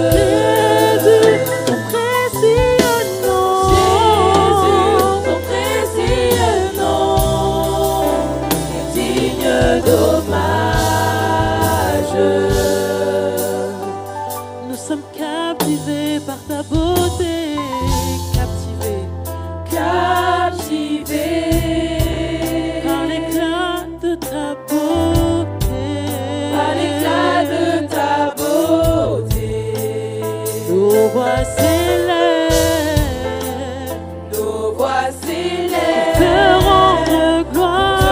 Jésus, ton précieux nom. Jésus, ton précieux nom, est digne d'hommage. Nous sommes captivés par ta beauté, captivés, captivés par l'éclat de ta beauté, par l'éclat de ta beauté. Nos voix s'élèvent, nos voix s'élèvent, te rendre gloire,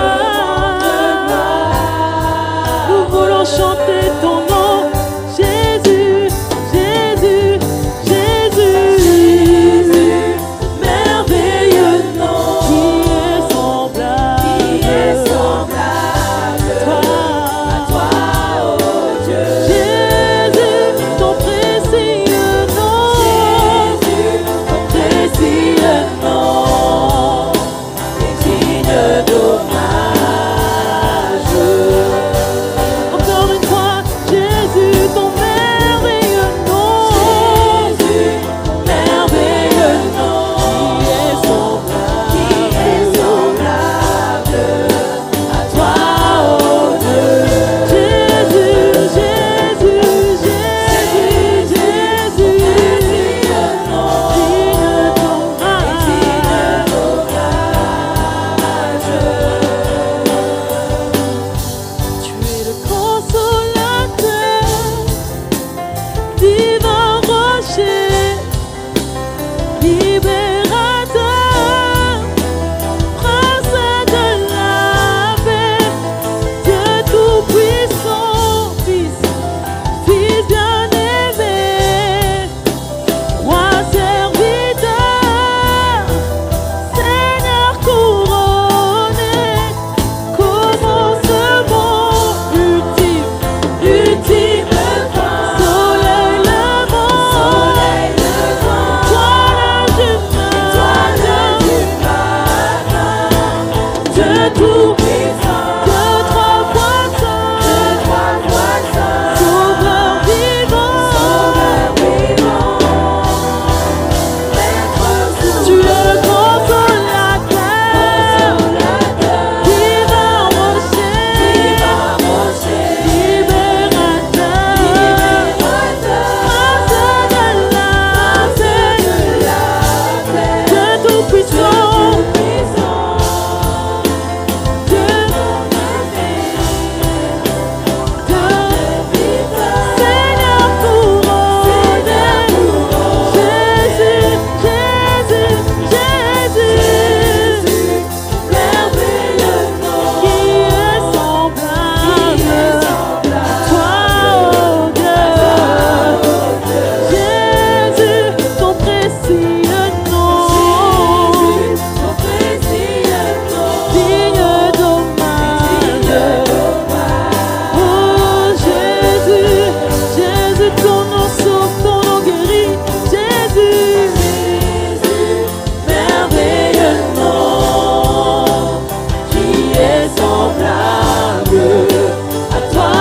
à toi,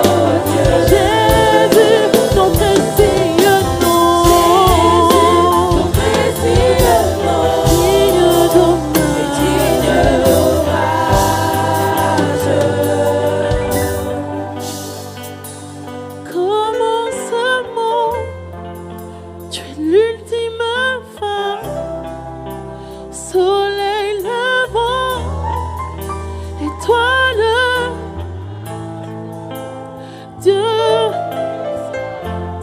oh Dieu. Jésus, ton précieux nom. Jésus, ton précieux nom. Digne d'hommage. Digne d'hommage. Commencement, tu es l'ultime fin. Soleil levant, étoile, Dieu,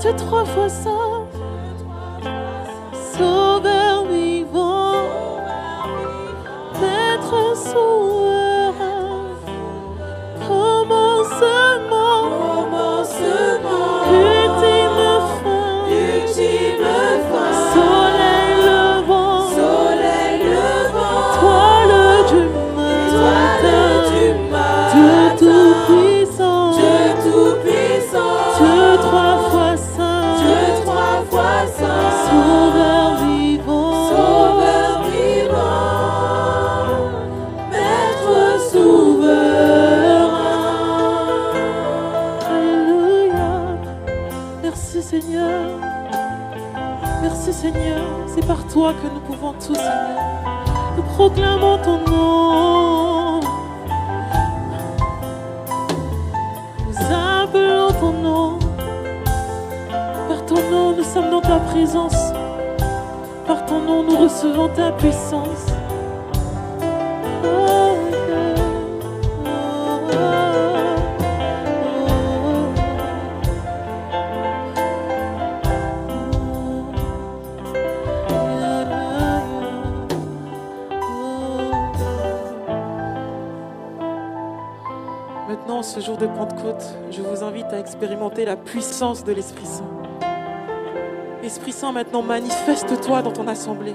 tu es trois fois saint, sauveur vivant, maître souverain, commencement, ultime fin, soleil levant, étoile du matin, Dieu tout-puissant, Dieu trois fois saint, sauveur vivant, maître souverain. Alléluia. Merci Seigneur. Merci Seigneur. C'est par toi que nous pouvons tous, Seigneur. Nous proclamons ton nom. Nous appelons ton nom. Par ton nom, nous sommes dans ta présence. Par ton nom, nous recevons ta puissance. Oh, yeah. Oh, Maintenant, ce jour de Pentecôte, je vous invite à expérimenter la puissance de l'Esprit Saint. Esprit Saint, maintenant, manifeste-toi dans ton assemblée.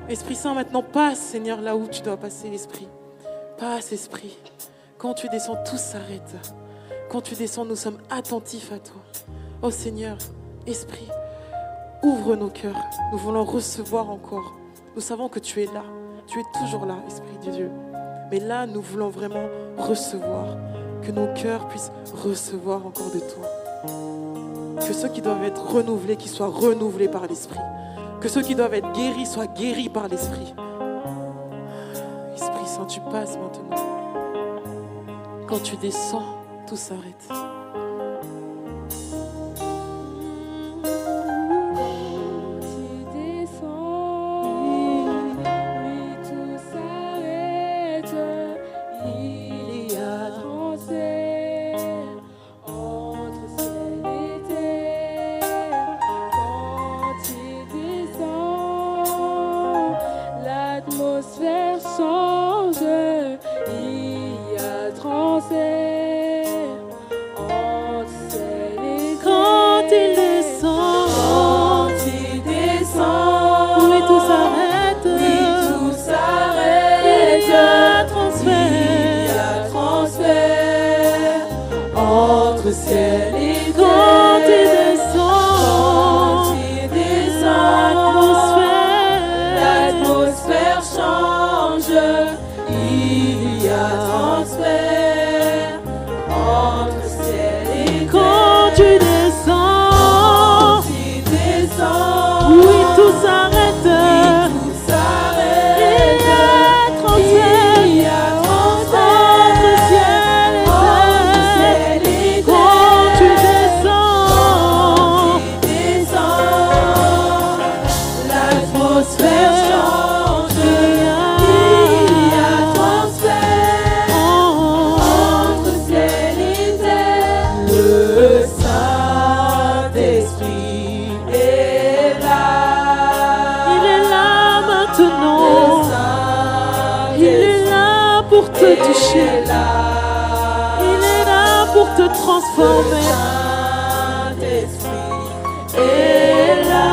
Esprit Saint, maintenant, passe, Seigneur, là où tu dois passer, Esprit. Passe, Esprit. Quand tu descends, tout s'arrête. Quand tu descends, nous sommes attentifs à toi. Oh Seigneur, Esprit, ouvre nos cœurs. Nous voulons recevoir encore. Nous savons que tu es là. Tu es toujours là, Esprit de Dieu. Mais là, nous voulons vraiment recevoir. Que nos cœurs puissent recevoir encore de toi. Que ceux qui doivent être renouvelés, qu'ils soient renouvelés par l'Esprit. Que ceux qui doivent être guéris soient guéris par l'Esprit. Esprit Saint, tu passes maintenant. Quand tu descends, tout s'arrête. L'atmosphère change, il y a transfert entre ciel et terre. Quand il descend, oui, tout s'arrête, il y a transfert Entre ciel et terre. Quand il descend, l'atmosphère change, il y a transfert entre ciel et terre. Quand tu descends, oui, tout s'arrête, Il y a transfert entre ciel et terre. Quand tu descends, l'atmosphère change, il y a transfert entre ciel et terre. Le Saint-Esprit est là. il est là maintenant. Il est là pour te toucher. Il est là pour te transformer. Saint-Esprit est là.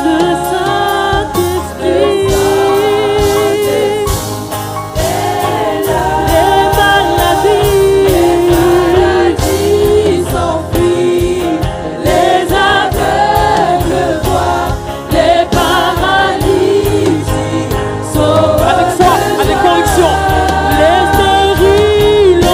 Le Saint-Esprit est là. les maladies s'enfuient, les aveugles voient, les paralytiques sauvent. Avec conviction. les stériles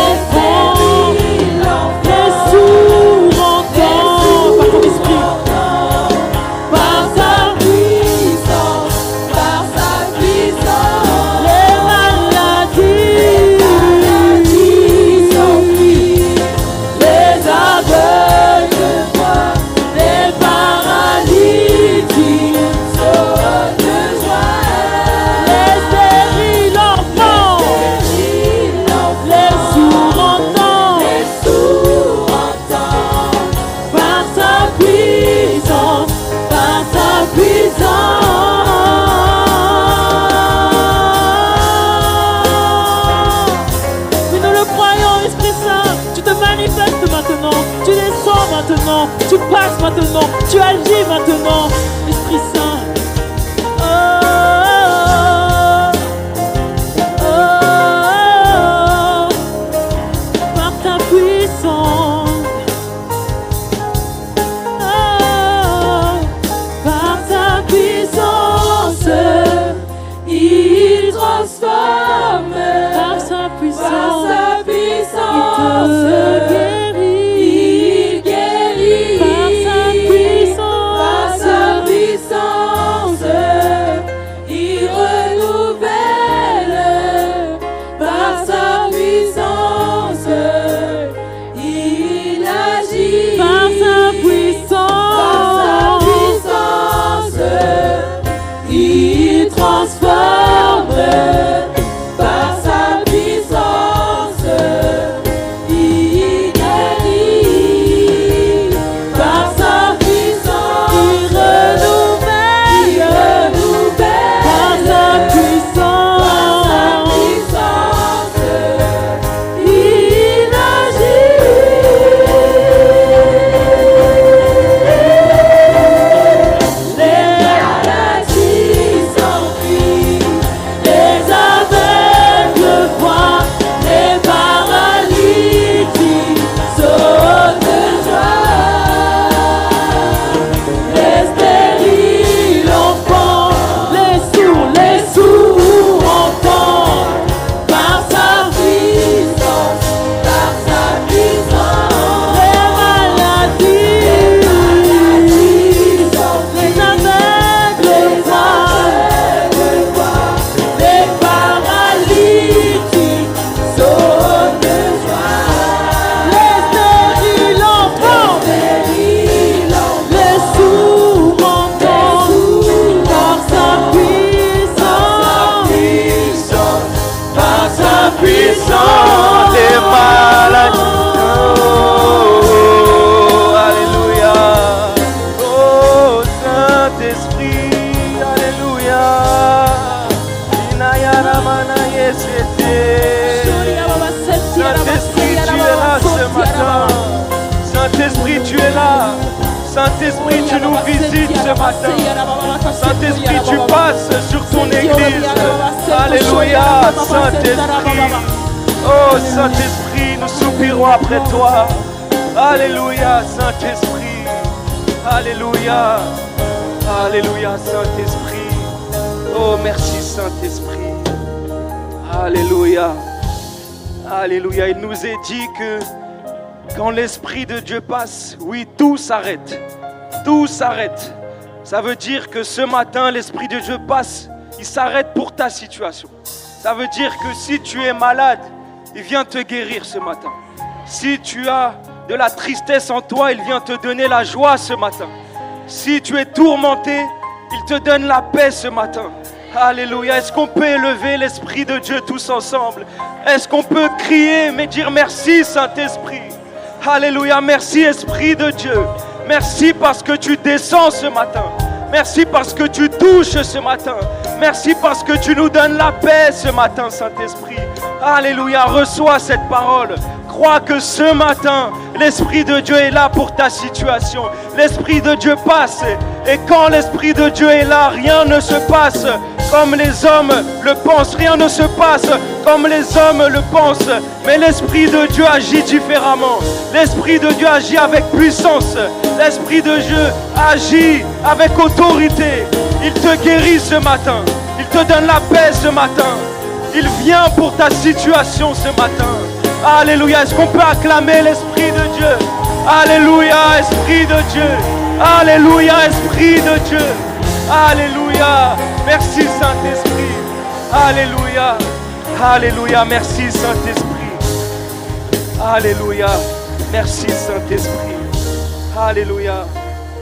Saint, tu te manifestes maintenant, tu descends maintenant, tu passes maintenant, tu agis maintenant, Esprit Saint. Oh, oh, oh, par ta puissance, oh, par ta puissance, il transforme, par sa puissance, il guérit, par sa puissance, il renouvelle, par sa puissance, il agit, par sa puissance, il transforme, par sa puissance, il guérit, par sa puissance, il renouvelle, par sa puissance, il agit. Les maladies s'enfuient, les aveugles voient, les paralytiques sautent de joie, les stériles entendent, les sourds entendent, par sa puissance, les maladies, les aveugles voient, les paralytiques sautent de joie, les stériles entendent, les sourds entendent, par sa puissance, par sa puissance, les maladies. Oh, alléluia. Oh, Saint-Esprit, alléluia. Inayaramana yesete. Saint-Esprit, tu es là ce matin. Saint-Esprit, tu es là. Saint-Esprit, tu nous visites ce matin. Saint-Esprit, tu passes sur ton église. Alléluia, Saint-Esprit. Oh, Saint-Esprit, nous soupirons après toi. Alléluia, Saint-Esprit. Alléluia. Alléluia, Saint-Esprit. Oh, merci, Saint-Esprit. Alléluia. Alléluia. Il nous est dit que quand l'Esprit de Dieu passe, oui, tout s'arrête. Tout s'arrête. Ça veut dire que ce matin, l'Esprit de Dieu passe, il s'arrête pour ta situation. Ça veut dire que si tu es malade, il vient te guérir ce matin. Si tu as de la tristesse en toi, il vient te donner la joie ce matin. Si tu es tourmenté, il te donne la paix ce matin. Alléluia. Est-ce qu'on peut élever l'Esprit de Dieu tous ensemble? Est-ce qu'on peut crier, mais dire merci Saint-Esprit? Alléluia. Merci Esprit de Dieu. Merci parce que tu descends ce matin. Merci parce que tu touches ce matin. Merci parce que tu nous donnes la paix ce matin, Saint-Esprit. Alléluia, reçois cette parole. Crois que ce matin, l'Esprit de Dieu est là pour ta situation. L'Esprit de Dieu passe. Et quand l'Esprit de Dieu est là, rien ne se passe comme les hommes le pensent. Rien ne se passe comme les hommes le pensent. Mais l'Esprit de Dieu agit différemment. L'Esprit de Dieu agit avec puissance. L'Esprit de Dieu agit avec autorité. Il te guérit ce matin. Il te donne la paix ce matin. Il vient pour ta situation ce matin. Alléluia. Est-ce qu'on peut acclamer l'Esprit de Dieu? Alléluia, Esprit de Dieu. Alléluia, Esprit de Dieu. Alléluia. Merci Saint-Esprit. Alléluia. Alléluia. Merci Saint-Esprit. Alléluia. Merci Saint-Esprit. Alléluia.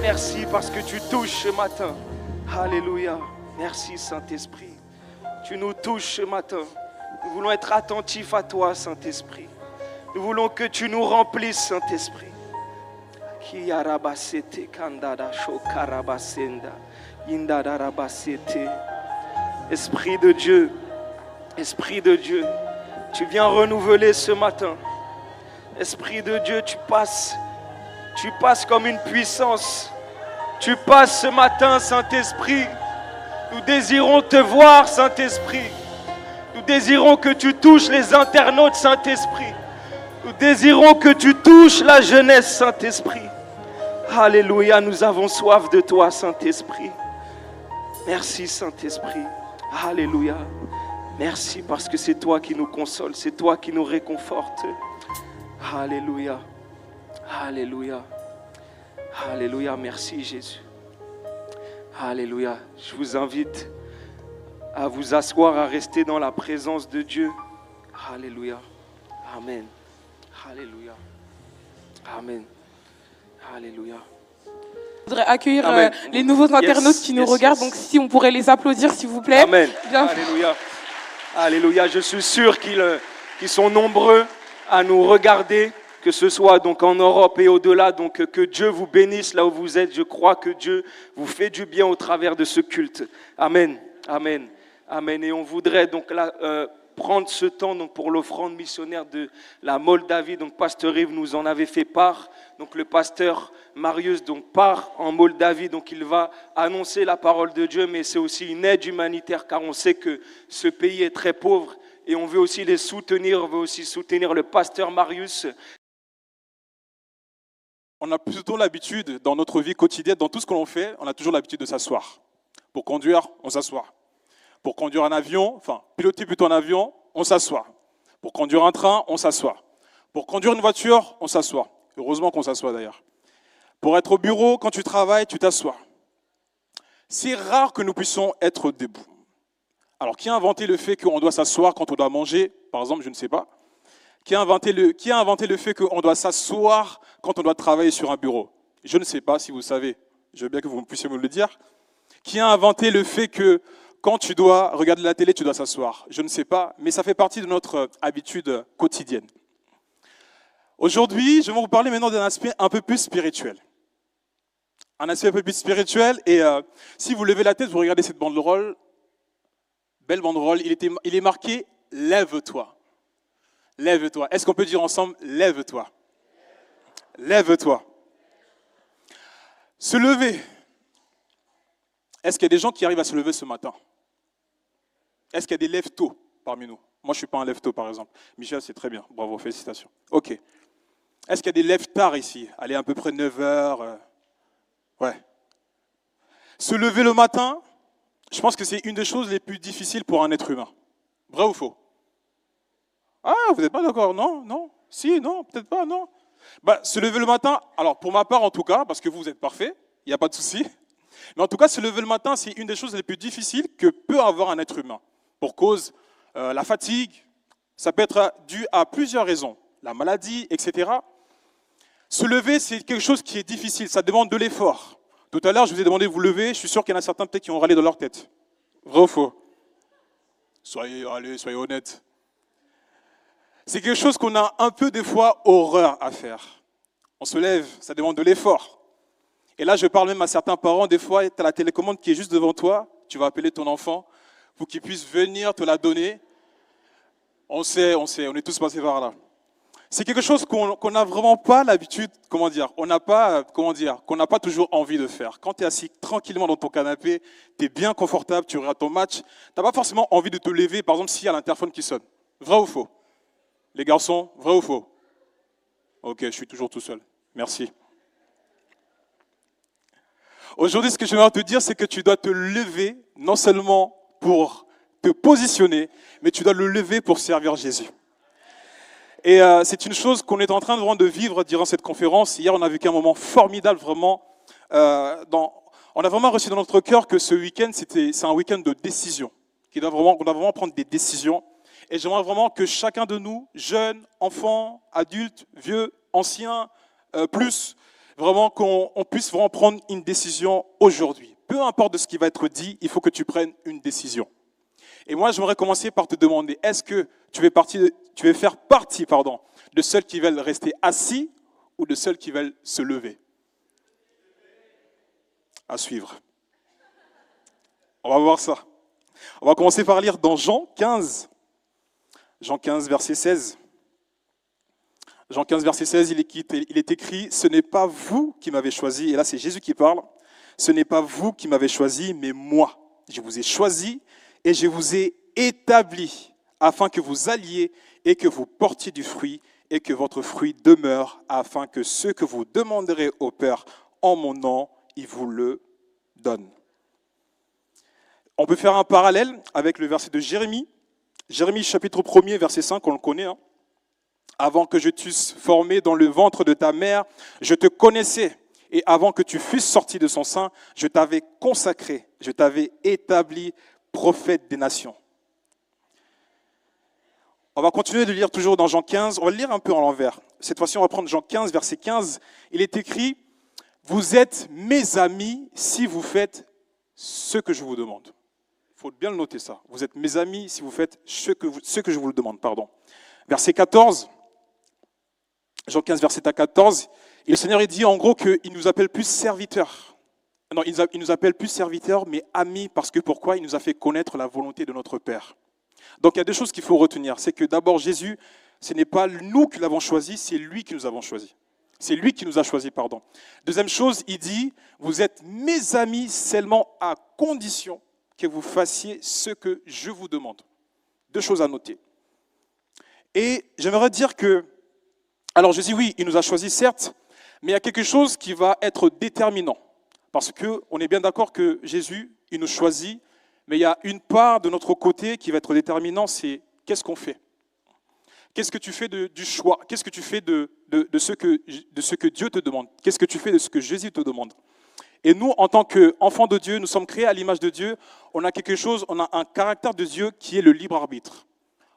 Merci parce que tu touches ce matin. Alléluia. Merci Saint-Esprit. Tu nous touches ce matin. Nous voulons être attentifs à toi, Saint-Esprit. Nous voulons que tu nous remplisses, Saint-Esprit. Esprit de Dieu, tu viens renouveler ce matin. Esprit de Dieu, tu passes comme une puissance. Tu passes ce matin, Saint-Esprit. Nous désirons te voir, Saint-Esprit. Nous désirons que tu touches les internautes, Saint-Esprit. Nous désirons que tu touches la jeunesse, Saint-Esprit. Alléluia, nous avons soif de toi, Saint-Esprit. Merci, Saint-Esprit. Alléluia. Merci parce que c'est toi qui nous consoles, c'est toi qui nous réconforte. Alléluia. Alléluia. Alléluia. Merci, Jésus. Alléluia. Je vous invite à vous asseoir, à rester dans la présence de Dieu. Alléluia. Amen. Alléluia. Amen. Alléluia. Je voudrais accueillir les nouveaux internautes qui nous regardent. Donc si on pourrait les applaudir, s'il vous plaît. Amen. Bien. Alléluia. Alléluia. Je suis sûr qu'ils sont nombreux à nous regarder, que ce soit donc en Europe et au-delà. Donc que Dieu vous bénisse là où vous êtes. Je crois que Dieu vous fait du bien au travers de ce culte. Amen. Amen. Amen. Et on voudrait donc là, prendre ce temps donc, pour l'offrande missionnaire de la Moldavie. Donc Pasteur Yves nous en avait fait part. Donc le pasteur Marius donc, part en Moldavie. Donc il va annoncer la parole de Dieu. Mais c'est aussi une aide humanitaire car on sait que ce pays est très pauvre. Et on veut aussi les soutenir. On veut aussi soutenir le pasteur Marius. On a plutôt l'habitude, dans notre vie quotidienne, dans tout ce que l'on fait, on a toujours l'habitude de s'asseoir. Pour conduire, on s'assoit. Pour conduire un avion, enfin, piloter plutôt un avion, on s'assoit. Pour conduire un train, on s'assoit. Pour conduire une voiture, on s'assoit. Heureusement qu'on s'assoit d'ailleurs. Pour être au bureau, quand tu travailles, tu t'assois. C'est rare que nous puissions être debout. Alors, qui a inventé le fait qu'on doit s'asseoir quand on doit manger, par exemple, je ne sais pas. Qui a inventé le fait qu'on doit s'asseoir quand on doit travailler sur un bureau? Je ne sais pas si vous savez. Je veux bien que vous puissiez me le dire. Qui a inventé le fait que quand tu dois regarder la télé, tu dois s'asseoir? Je ne sais pas, mais ça fait partie de notre habitude quotidienne. Aujourd'hui, je vais vous parler maintenant d'un aspect un peu plus spirituel. Un aspect un peu plus spirituel, et si vous levez la tête, vous regardez cette banderole, belle banderole, il est marqué « Lève-toi ». Lève-toi. Est-ce qu'on peut dire ensemble « Lève-toi ». Lève-toi. Se lever. Est-ce qu'il y a des gens qui arrivent à se lever ce matin? Est-ce qu'il y a des lève-tôt parmi nous? Moi, je ne suis pas un lève-tôt, par exemple. Michel, c'est très bien. Bravo, félicitations. OK. Est-ce qu'il y a des lève-tard ici? Allez, à peu près 9h. Ouais. Se lever le matin, je pense que c'est une des choses les plus difficiles pour un être humain. Vrai ou faux? Ah, vous n'êtes pas d'accord? Non, non. Si, non, peut-être pas, non. Se lever le matin, alors pour ma part en tout cas, parce que vous êtes parfait, il n'y a pas de souci. Mais en tout cas, se lever le matin, c'est une des choses les plus difficiles que peut avoir un être humain. Pour cause, la fatigue, ça peut être dû à plusieurs raisons. La maladie, etc. Se lever, c'est quelque chose qui est difficile, ça demande de l'effort. Tout à l'heure, je vous ai demandé de vous lever, je suis sûr qu'il y en a certains peut-être qui ont râlé dans leur tête. Vrai ou faux? Soyez honnêtes. C'est quelque chose qu'on a un peu des fois horreur à faire. On se lève, ça demande de l'effort. Et là, je parle même à certains parents, des fois, tu as la télécommande qui est juste devant toi, tu vas appeler ton enfant pour qu'il puisse venir te la donner. On sait, on est tous passés par là. C'est quelque chose qu'on n'a vraiment pas l'habitude, qu'on n'a pas toujours envie de faire. Quand tu es assis tranquillement dans ton canapé, tu es bien confortable, tu regardes ton match, tu n'as pas forcément envie de te lever, par exemple, s'il y a l'interphone qui sonne. Vrai ou faux? Les garçons, vrai ou faux? Ok, je suis toujours tout seul. Merci. Aujourd'hui, ce que je vais te dire, c'est que tu dois te lever, non seulement pour te positionner, mais tu dois le lever pour servir Jésus. Et c'est une chose qu'on est en train de vivre durant cette conférence. Hier, on a vécu un moment formidable, vraiment. On a vraiment reçu dans notre cœur que ce week-end, c'est un week-end de décision. On doit vraiment prendre des décisions. Et j'aimerais vraiment que chacun de nous, jeunes, enfants, adultes, vieux, anciens, plus, vraiment qu'on puisse vraiment prendre une décision aujourd'hui. Peu importe de ce qui va être dit, il faut que tu prennes une décision. Et moi, j'aimerais commencer par te demander, est-ce que tu veux faire partie de ceux qui veulent rester assis ou de ceux qui veulent se lever? À suivre. On va voir ça. On va commencer par lire dans Jean 15. Jean 15, verset 16. Jean 15, verset 16, il est écrit « Ce n'est pas vous qui m'avez choisi », et là c'est Jésus qui parle, « Ce n'est pas vous qui m'avez choisi, mais moi. Je vous ai choisi et je vous ai établi afin que vous alliez et que vous portiez du fruit et que votre fruit demeure, afin que ce que vous demanderez au Père en mon nom, il vous le donne. » On peut faire un parallèle avec le verset de Jérémie. Jérémie chapitre 1er, verset 5, on le connaît. Avant que je t'eusse formé dans le ventre de ta mère, je te connaissais. Et avant que tu fusses sorti de son sein, je t'avais consacré, je t'avais établi prophète des nations. On va continuer de lire toujours dans Jean 15. On va le lire un peu en l'envers. Cette fois-ci, on va prendre Jean 15, verset 15. Il est écrit « Vous êtes mes amis si vous faites ce que je vous demande. » Il faut bien le noter ça. Vous êtes mes amis si vous faites ce que je vous demande. Verset 14. Jean 15, verset 14. Et le Seigneur dit en gros qu'il ne nous appelle plus serviteurs. Non, il nous appelle plus serviteurs, mais amis, parce que pourquoi? Il nous a fait connaître la volonté de notre Père. Donc il y a deux choses qu'il faut retenir. C'est que d'abord Jésus, ce n'est pas nous qui l'avons choisi, c'est lui qui nous avons choisi. C'est lui qui nous a choisi, pardon. Deuxième chose, il dit, vous êtes mes amis seulement à condition que vous fassiez ce que je vous demande. Deux choses à noter. Et j'aimerais dire que, alors Jésus, oui, il nous a choisis, certes, mais il y a quelque chose qui va être déterminant. Parce qu'on est bien d'accord que Jésus, il nous choisit, mais il y a une part de notre côté qui va être déterminant, c'est qu'est-ce qu'on fait? Qu'est-ce que tu fais du choix? Qu'est-ce que tu fais de ce que Dieu te demande? Qu'est-ce que tu fais de ce que Jésus te demande? Et nous, en tant qu'enfants de Dieu, nous sommes créés à l'image de Dieu, on a quelque chose, on a un caractère de Dieu qui est le libre arbitre.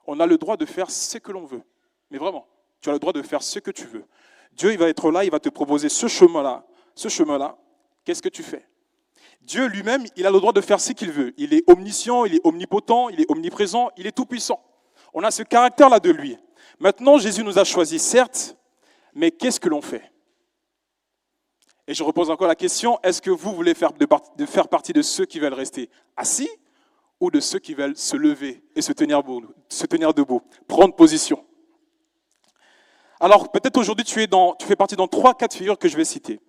On a le droit de faire ce que l'on veut. Mais vraiment, tu as le droit de faire ce que tu veux. Dieu, il va être là, il va te proposer ce chemin-là. Ce chemin-là, qu'est-ce que tu fais? Dieu lui-même, il a le droit de faire ce qu'il veut. Il est omniscient, il est omnipotent, il est omniprésent, il est tout-puissant. On a ce caractère-là de lui. Maintenant, Jésus nous a choisis, certes, mais qu'est-ce que l'on fait? Et je repose encore la question, est-ce que vous voulez faire partie de ceux qui veulent rester assis ou de ceux qui veulent se lever et se tenir debout, prendre position? Alors, peut-être aujourd'hui, tu fais partie dans 3 cas de figure que je vais citer.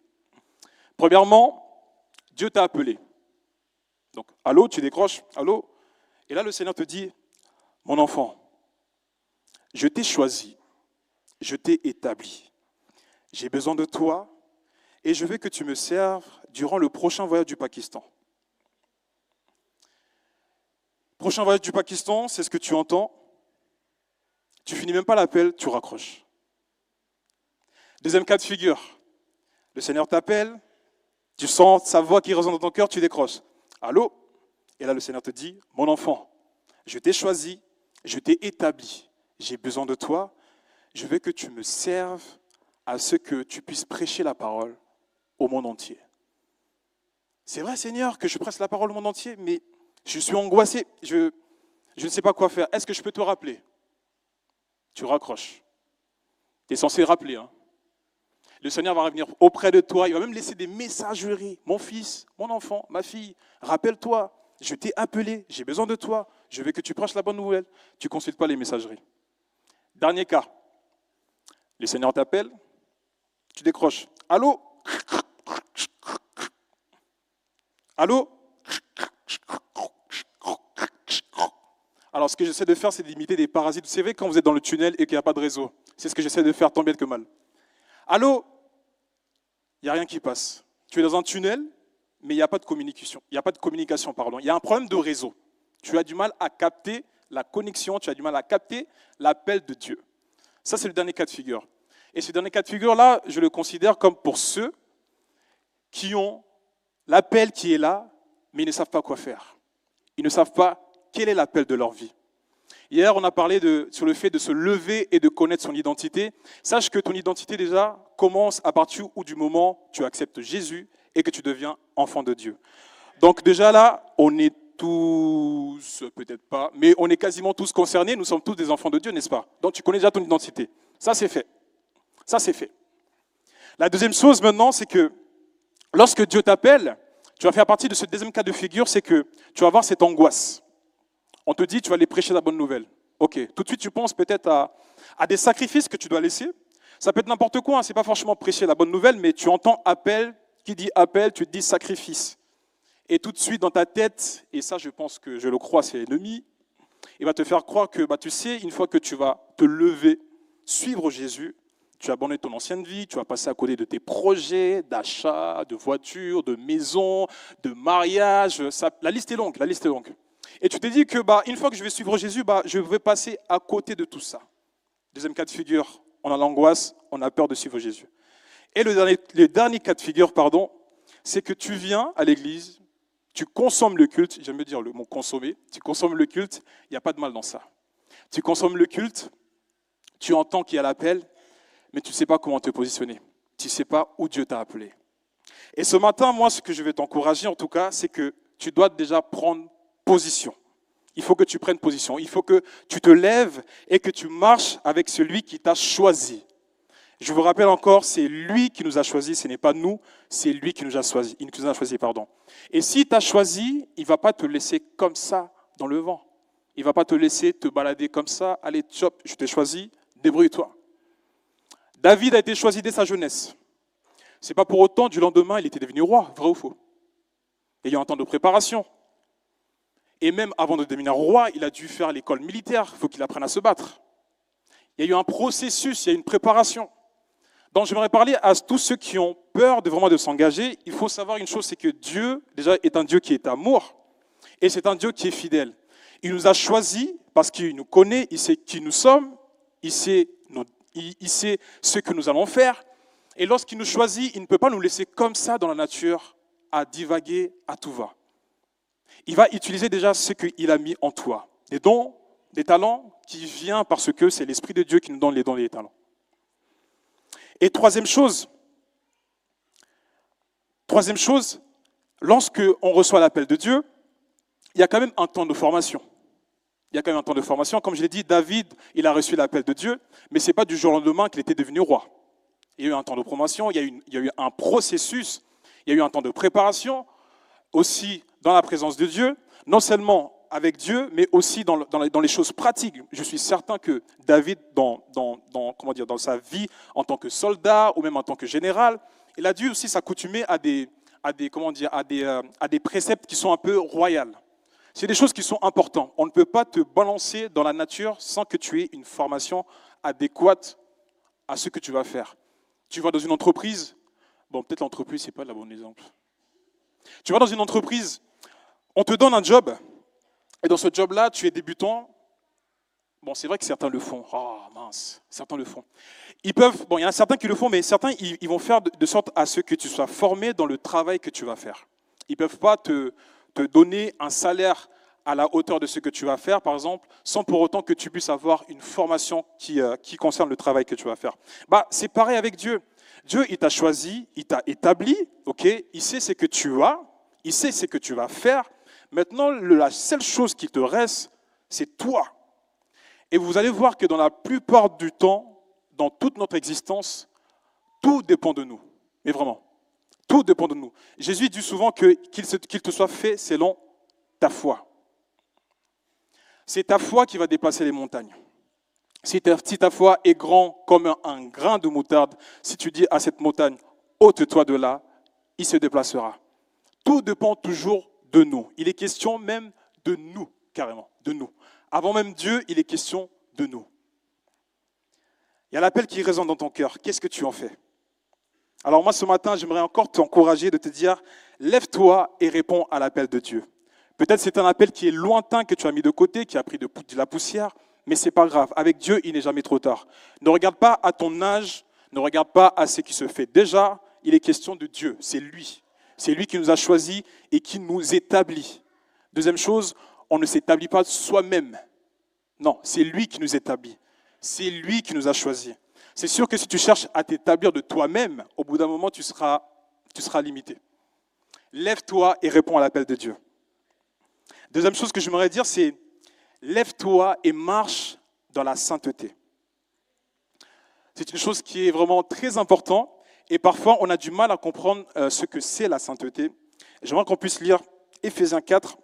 Premièrement, Dieu t'a appelé. Donc, allô, tu décroches, allô. Et là, le Seigneur te dit, mon enfant, je t'ai choisi, je t'ai établi. J'ai besoin de toi et je veux que tu me serves durant le prochain voyage du Pakistan. Prochain voyage du Pakistan, c'est ce que tu entends. Tu finis même pas l'appel, tu raccroches. Deuxième cas de figure, le Seigneur t'appelle, tu sens sa voix qui résonne dans ton cœur, tu décroches. Allô? Et là, le Seigneur te dit, mon enfant, je t'ai choisi, je t'ai établi, j'ai besoin de toi, je veux que tu me serves à ce que tu puisses prêcher la parole au monde entier. C'est vrai, Seigneur, que je prêche la parole au monde entier, mais je suis angoissé, je ne sais pas quoi faire. Est-ce que je peux te rappeler? Tu raccroches. Tu es censé rappeler, hein? Le Seigneur va revenir auprès de toi, il va même laisser des messageries. Mon fils, mon enfant, ma fille, rappelle-toi, je t'ai appelé, j'ai besoin de toi, je veux que tu prêches la bonne nouvelle. Tu ne consultes pas les messageries. Dernier cas, le Seigneur t'appelle, tu décroches. Allô? Allô? Alors, ce que j'essaie de faire, c'est d'imiter des parasites. Vous savez, quand vous êtes dans le tunnel et qu'il n'y a pas de réseau, c'est ce que j'essaie de faire tant bien que mal. Allô? Il n'y a rien qui passe. Tu es dans un tunnel, mais il n'y a pas de communication. Il y a un problème de réseau. Tu as du mal à capter la connexion, tu as du mal à capter l'appel de Dieu. Ça, c'est le dernier cas de figure. Et ce dernier cas de figure-là, je le considère comme pour ceux qui ont l'appel qui est là, mais ils ne savent pas quoi faire. Ils ne savent pas quel est l'appel de leur vie. Hier, on a parlé sur le fait de se lever et de connaître son identité. Sache que ton identité, déjà, commence à partir du moment où tu acceptes Jésus et que tu deviens enfant de Dieu. Donc déjà là, on est tous, peut-être pas, mais on est quasiment tous concernés. Nous sommes tous des enfants de Dieu, n'est-ce pas? Donc tu connais déjà ton identité. Ça, c'est fait. Ça, c'est fait. La deuxième chose maintenant, c'est que lorsque Dieu t'appelle, tu vas faire partie de ce deuxième cas de figure, c'est que tu vas avoir cette angoisse. On te dit, tu vas aller prêcher la bonne nouvelle. Ok, tout de suite, tu penses peut-être à des sacrifices que tu dois laisser. Ça peut être n'importe quoi, hein, c'est pas forcément prêcher la bonne nouvelle, mais tu entends appel, qui dit appel, tu te dis sacrifice. Et tout de suite dans ta tête, et ça je pense que je le crois, c'est l'ennemi, il va te faire croire que, tu sais, une fois que tu vas te lever, suivre Jésus, tu vas abandonner ton ancienne vie, tu vas passer à côté de tes projets d'achat, de voiture, de maison, de mariage, la liste est longue, la liste est longue. Et tu te dis que une fois que je vais suivre Jésus, je vais passer à côté de tout ça. Deuxième cas de figure, on a l'angoisse, on a peur de suivre Jésus. Et le dernier cas de figure, c'est que tu viens à l'église, tu consommes le culte, j'aime bien dire le mot consommer, tu consommes le culte, il n'y a pas de mal dans ça. Tu consommes le culte, tu entends qu'il y a l'appel, mais tu ne sais pas comment te positionner. Tu ne sais pas où Dieu t'a appelé. Et ce matin, moi, ce que je vais t'encourager, en tout cas, c'est que tu dois déjà prendre position. Il faut que tu prennes position. Il faut que tu te lèves et que tu marches avec celui qui t'a choisi. Je vous rappelle encore, c'est lui qui nous a choisis, ce n'est pas nous, c'est lui qui nous a choisis. Et s'il t'a choisi, il ne va pas te laisser comme ça dans le vent. Il ne va pas te laisser te balader comme ça. Allez, chop, je t'ai choisi, débrouille-toi. David a été choisi dès sa jeunesse. Ce n'est pas pour autant, du lendemain, il était devenu roi, vrai ou faux. Il y a eu un temps de préparation. Et même avant de devenir roi, il a dû faire l'école militaire. Il faut qu'il apprenne à se battre. Il y a eu un processus, il y a eu une préparation. Donc j'aimerais parler à tous ceux qui ont peur de s'engager. Il faut savoir une chose, c'est que Dieu, déjà, est un Dieu qui est amour. Et c'est un Dieu qui est fidèle. Il nous a choisis parce qu'il nous connaît, il sait qui nous sommes, il sait ce que nous allons faire. Et lorsqu'il nous choisit, il ne peut pas nous laisser comme ça dans la nature à divaguer à tout va. Il va utiliser déjà ce qu'il a mis en toi. Des dons, des talents qui viennent parce que c'est l'Esprit de Dieu qui nous donne les dons et les talents. Et troisième chose, lorsque on reçoit l'appel de Dieu, il y a quand même un temps de formation. Comme je l'ai dit, David, il a reçu l'appel de Dieu, mais ce n'est pas du jour au lendemain qu'il était devenu roi. Il y a eu un temps de promotion, il y a eu un processus, il y a eu un temps de préparation, aussi dans la présence de Dieu, non seulement avec Dieu, mais aussi dans les choses pratiques. Je suis certain que David, dans sa vie en tant que soldat ou même en tant que général, il a dû aussi s'accoutumer à des préceptes qui sont un peu royaux. C'est des choses qui sont importantes. On ne peut pas te balancer dans la nature sans que tu aies une formation adéquate à ce que tu vas faire. Tu vas dans une entreprise, peut-être l'entreprise, ce n'est pas le bon exemple. Tu vas dans une entreprise, on te donne un job, et dans ce job-là, tu es débutant. C'est vrai que certains le font. Oh mince, certains le font. Il y en a certains qui le font, mais certains, ils vont faire de sorte à ce que tu sois formé dans le travail que tu vas faire. Ils ne peuvent pas te donner un salaire à la hauteur de ce que tu vas faire, par exemple, sans pour autant que tu puisses avoir une formation qui concerne le travail que tu vas faire. C'est pareil avec Dieu. Dieu, il t'a choisi, il t'a établi, il sait ce que tu as, il sait ce que tu vas faire. Maintenant, la seule chose qui te reste, c'est toi. Et vous allez voir que dans la plupart du temps, dans toute notre existence, tout dépend de nous. Mais vraiment, tout dépend de nous. Jésus dit souvent qu'il te soit fait selon ta foi. C'est ta foi qui va déplacer les montagnes. Si ta foi est grande comme un grain de moutarde, si tu dis à cette montagne, ôte-toi de là, il se déplacera. Tout dépend toujours de nous. Il est question même de nous, carrément, de nous. Avant même Dieu, il est question de nous. Il y a l'appel qui résonne dans ton cœur. Qu'est-ce que tu en fais? Alors moi, ce matin, j'aimerais encore t'encourager de te dire, lève-toi et réponds à l'appel de Dieu. Peut-être c'est un appel qui est lointain, que tu as mis de côté, qui a pris de la poussière, mais ce n'est pas grave. Avec Dieu, il n'est jamais trop tard. Ne regarde pas à ton âge, ne regarde pas à ce qui se fait déjà. Il est question de Dieu, c'est lui. C'est lui qui nous a choisis et qui nous établit. Deuxième chose, on ne s'établit pas soi-même. Non, c'est lui qui nous établit. C'est lui qui nous a choisis. C'est sûr que si tu cherches à t'établir de toi-même, au bout d'un moment, tu seras limité. Lève-toi et réponds à l'appel de Dieu. Deuxième chose que j'aimerais dire, c'est lève-toi et marche dans la sainteté. C'est une chose qui est vraiment très importante et parfois on a du mal à comprendre ce que c'est la sainteté. J'aimerais qu'on puisse lire Éphésiens 4.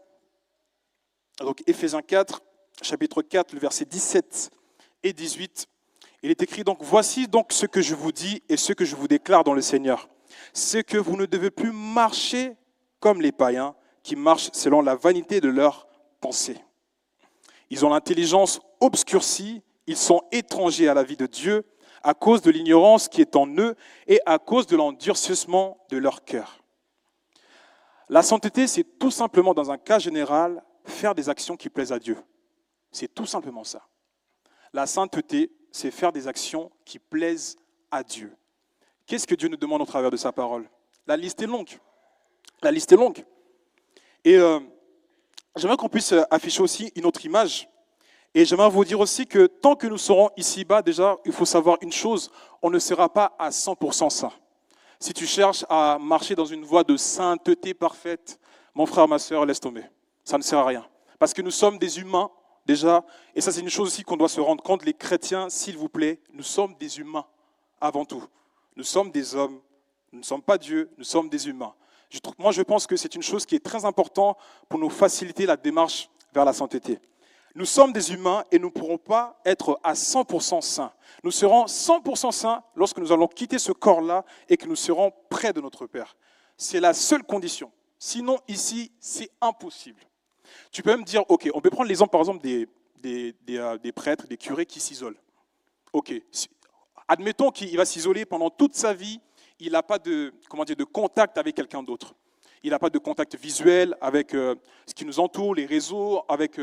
Donc Éphésiens 4, chapitre 4, le verset 17 et 18. Il est écrit donc, voici donc ce que je vous dis et ce que je vous déclare dans le Seigneur. C'est que vous ne devez plus marcher comme les païens qui marchent selon la vanité de leurs pensées. Ils ont l'intelligence obscurcie, ils sont étrangers à la vie de Dieu à cause de l'ignorance qui est en eux et à cause de l'endurcissement de leur cœur. La sainteté, c'est tout simplement, dans un cas général, faire des actions qui plaisent à Dieu. C'est tout simplement ça. La sainteté, c'est faire des actions qui plaisent à Dieu. Qu'est-ce que Dieu nous demande au travers de sa parole? La liste est longue. La liste est longue. Et j'aimerais qu'on puisse afficher aussi une autre image. Et j'aimerais vous dire aussi que tant que nous serons ici-bas, déjà, il faut savoir une chose, on ne sera pas à 100% saint. Si tu cherches à marcher dans une voie de sainteté parfaite, mon frère, ma soeur, laisse tomber. Ça ne sert à rien. Parce que nous sommes des humains, déjà, et ça c'est une chose aussi qu'on doit se rendre compte, les chrétiens, s'il vous plaît, nous sommes des humains, avant tout. Nous sommes des hommes, nous ne sommes pas Dieu, nous sommes des humains. Moi, je pense que c'est une chose qui est très importante pour nous faciliter la démarche vers la sainteté. Nous sommes des humains et nous ne pourrons pas être à 100% saints. Nous serons 100% saints lorsque nous allons quitter ce corps-là et que nous serons près de notre Père. C'est la seule condition. Sinon, ici, c'est impossible. Tu peux même dire, ok, on peut prendre l'exemple par exemple des prêtres, des curés qui s'isolent. Ok, admettons qu'il va s'isoler pendant toute sa vie, il n'a pas de contact avec quelqu'un d'autre. Il n'a pas de contact visuel avec ce qui nous entoure, les réseaux, avec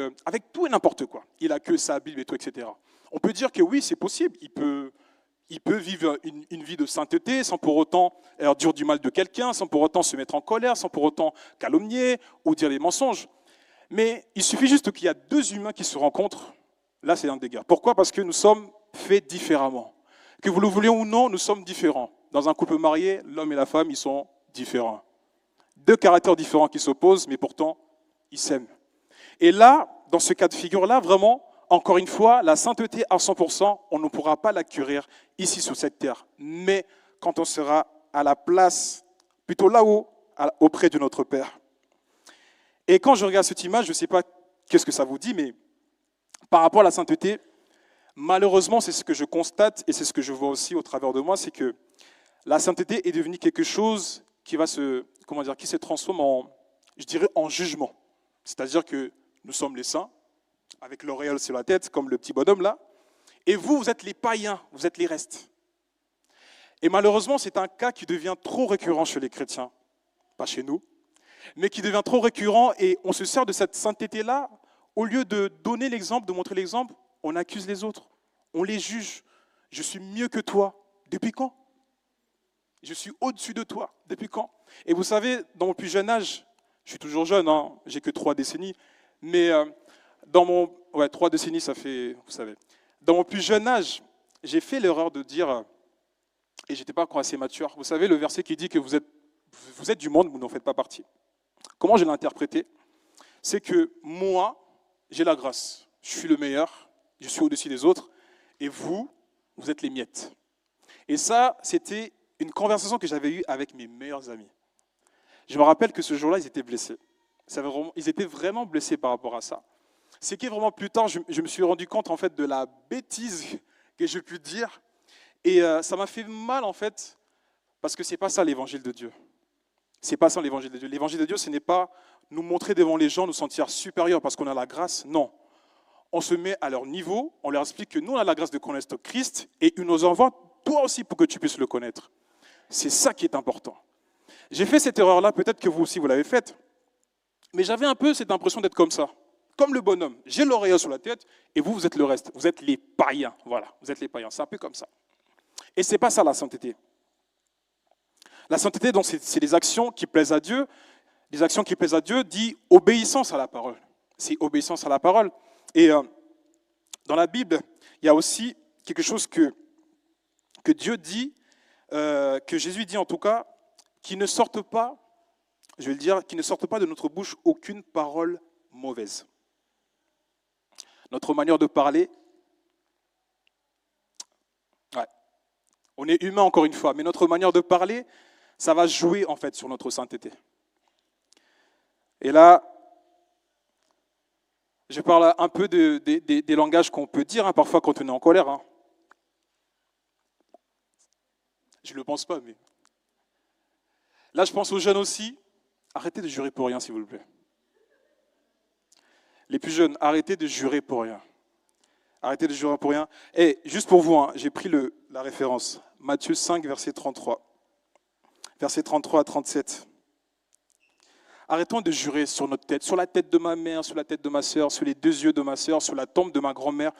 tout et n'importe quoi. Il n'a que sa Bible et tout, etc. On peut dire que oui, c'est possible. Il peut vivre une vie de sainteté sans pour autant dire du mal de quelqu'un, sans pour autant se mettre en colère, sans pour autant calomnier ou dire des mensonges. Mais il suffit juste qu'il y a deux humains qui se rencontrent. Là, c'est un dégât. Pourquoi? Parce que nous sommes faits différemment. Que vous le vouliez ou non, nous sommes différents. Dans un couple marié, l'homme et la femme, ils sont différents. Deux caractères différents qui s'opposent, mais pourtant, ils s'aiment. Et là, dans ce cas de figure-là, vraiment, encore une fois, la sainteté à 100%, on ne pourra pas l'acquérir ici sur cette terre. Mais quand on sera à la place, plutôt là-haut, auprès de notre Père. Et quand je regarde cette image, je ne sais pas qu'est-ce que ça vous dit, mais par rapport à la sainteté, malheureusement, c'est ce que je constate et c'est ce que je vois aussi au travers de moi, c'est que la sainteté est devenue quelque chose qui se transforme en jugement. C'est-à-dire que nous sommes les saints, avec l'auréole sur la tête, comme le petit bonhomme là, et vous êtes les païens, vous êtes les restes. Et malheureusement, c'est un cas qui devient trop récurrent chez les chrétiens, pas chez nous, mais qui devient trop récurrent et on se sert de cette sainteté-là, au lieu de donner l'exemple, de montrer l'exemple, on accuse les autres, on les juge. Je suis mieux que toi. Depuis quand? Je suis au-dessus de toi. Depuis quand? Et vous savez, dans mon plus jeune âge, je suis toujours jeune, hein, j'ai que 3 décennies, mais 3 décennies, ça fait, vous savez. Dans mon plus jeune âge, j'ai fait l'erreur de dire, et je n'étais pas encore assez mature, vous savez, le verset qui dit que vous êtes du monde, vous n'en faites pas partie. Comment je l'ai interprété? C'est que moi, j'ai la grâce, je suis le meilleur, je suis au-dessus des autres, et vous êtes les miettes. Et ça, c'était une conversation que j'avais eue avec mes meilleurs amis. Je me rappelle que ce jour-là, ils étaient blessés. Ils étaient vraiment blessés par rapport à ça. C'est que vraiment plus tard, je me suis rendu compte en fait de la bêtise que j'ai pu dire. Et ça m'a fait mal en fait, parce que ce n'est pas ça l'évangile de Dieu. Ce n'est pas ça l'évangile de Dieu. L'évangile de Dieu, ce n'est pas nous montrer devant les gens, nous sentir supérieurs parce qu'on a la grâce. Non. On se met à leur niveau, on leur explique que nous, on a la grâce de connaître Christ et il nous envoie toi aussi pour que tu puisses le connaître. C'est ça qui est important. J'ai fait cette erreur-là, peut-être que vous aussi vous l'avez faite, mais j'avais un peu cette impression d'être comme ça, comme le bonhomme. J'ai l'auréole sur la tête et vous êtes le reste. Vous êtes les païens, voilà, vous êtes les païens. C'est un peu comme ça. Et ce n'est pas ça la sainteté. La sainteté, donc, c'est des actions qui plaisent à Dieu. Des actions qui plaisent à Dieu dit obéissance à la parole. C'est obéissance à la parole. Et dans la Bible, il y a aussi quelque chose que Dieu dit, que Jésus dit en tout cas, qui ne sorte pas, je vais le dire, qui ne sorte pas de notre bouche aucune parole mauvaise. Notre manière de parler, on est humain encore une fois, mais notre manière de parler, ça va jouer en fait sur notre sainteté. Et là, je parle un peu des langages qu'on peut dire parfois quand on est en colère. Je ne le pense pas, mais... Là, je pense aux jeunes aussi. Arrêtez de jurer pour rien, s'il vous plaît. Les plus jeunes, arrêtez de jurer pour rien. Arrêtez de jurer pour rien. Et juste pour vous, hein, j'ai pris la référence. Matthieu 5, verset 33. Verset 33 à 37. Arrêtons de jurer sur notre tête, sur la tête de ma mère, sur la tête de ma sœur, sur les deux yeux de ma sœur, sur la tombe de ma grand-mère.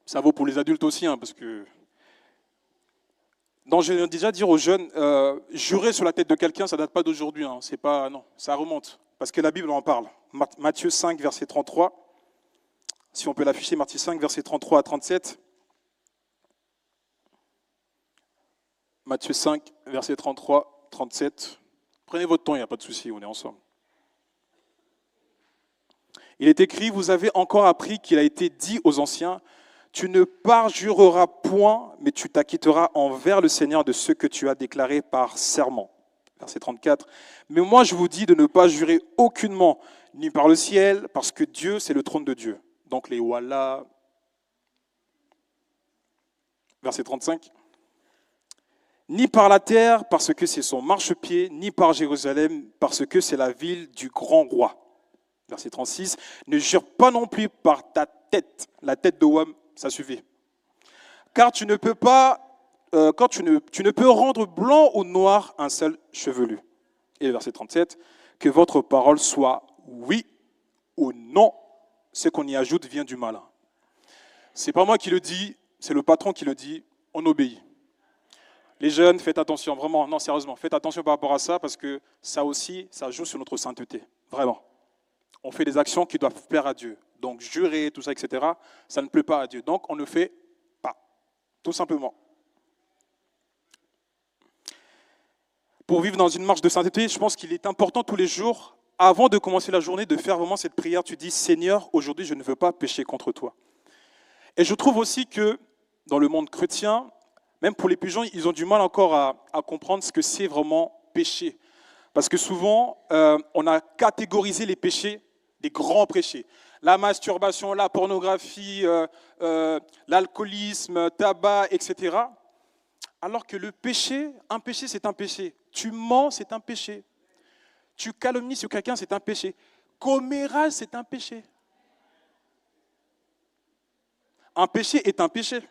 Ça vaut pour les adultes aussi, hein, parce que... Donc, je viens déjà dire aux jeunes, jurer sur la tête de quelqu'un, ça ne date pas d'aujourd'hui. Hein, c'est pas, non, ça remonte, parce que la Bible en parle. Matthieu 5, verset 33. Si on peut l'afficher, Matthieu 5, verset 33 à 37. Matthieu 5, verset 33, 37. Prenez votre temps, il n'y a pas de souci, on est ensemble. Il est écrit, vous avez encore appris qu'il a été dit aux anciens, tu ne parjureras point, mais tu t'acquitteras envers le Seigneur de ce que tu as déclaré par serment. Verset 34. Mais moi, je vous dis de ne pas jurer aucunement, ni par le ciel, parce que Dieu, c'est le trône de Dieu. Donc les voilà. Verset 35. Ni par la terre, parce que c'est son marchepied, ni par Jérusalem, parce que c'est la ville du grand roi. Verset 36. Ne jure pas non plus par ta tête, la tête de Wam. Ça suffit. Car tu ne peux pas, tu ne peux rendre blanc ou noir un seul chevelu. Et le verset 37, que votre parole soit oui ou non. Ce qu'on y ajoute vient du malin. C'est pas moi qui le dis, c'est le patron qui le dit, on obéit. Les jeunes, faites attention, vraiment, non, sérieusement, faites attention par rapport à ça, parce que ça aussi, ça joue sur notre sainteté, vraiment. On fait des actions qui doivent plaire à Dieu. Donc, jurer, tout ça, etc., ça ne plaît pas à Dieu. Donc, on ne fait pas, tout simplement. Pour vivre dans une marche de sainteté, je pense qu'il est important tous les jours, avant de commencer la journée, de faire vraiment cette prière. Tu dis, Seigneur, aujourd'hui, je ne veux pas pécher contre toi. Et je trouve aussi que dans le monde chrétien, même pour les plus jeunes, ils ont du mal encore à comprendre ce que c'est vraiment péché. Parce que souvent, on a catégorisé les péchés, des grands péchés. La masturbation, la pornographie, l'alcoolisme, tabac, etc. Alors que le péché, un péché, c'est un péché. Tu mens, c'est un péché. Tu calomnies sur quelqu'un, c'est un péché. Commérage, c'est un péché. Un péché est un péché.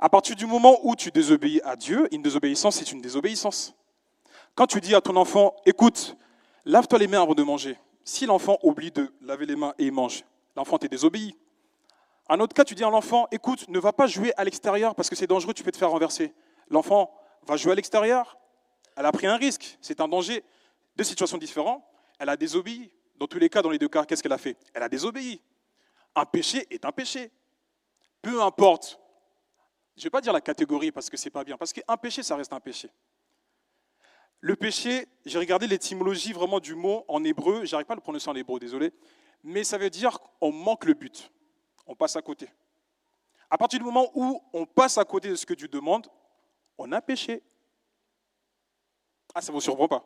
À partir du moment où tu désobéis à Dieu, une désobéissance, c'est une désobéissance. Quand tu dis à ton enfant, écoute, lave-toi les mains avant de manger. Si l'enfant oublie de laver les mains et il mange, l'enfant t'est désobéi. Un autre cas, tu dis à l'enfant, écoute, ne va pas jouer à l'extérieur parce que c'est dangereux, tu peux te faire renverser. L'enfant va jouer à l'extérieur, elle a pris un risque, c'est un danger. Deux situations différentes, elle a désobéi. Dans tous les cas, dans les deux cas, qu'est-ce qu'elle a fait? Elle a désobéi. Un péché est un péché. Peu importe. Je ne vais pas dire la catégorie parce que ce n'est pas bien, parce qu'un péché, ça reste un péché. Le péché, j'ai regardé l'étymologie vraiment du mot en hébreu, je n'arrive pas à le prononcer en hébreu, désolé, mais ça veut dire qu'on manque le but, on passe à côté. À partir du moment où on passe à côté de ce que Dieu demande, on a péché. Ah, ça ne vous surprend pas.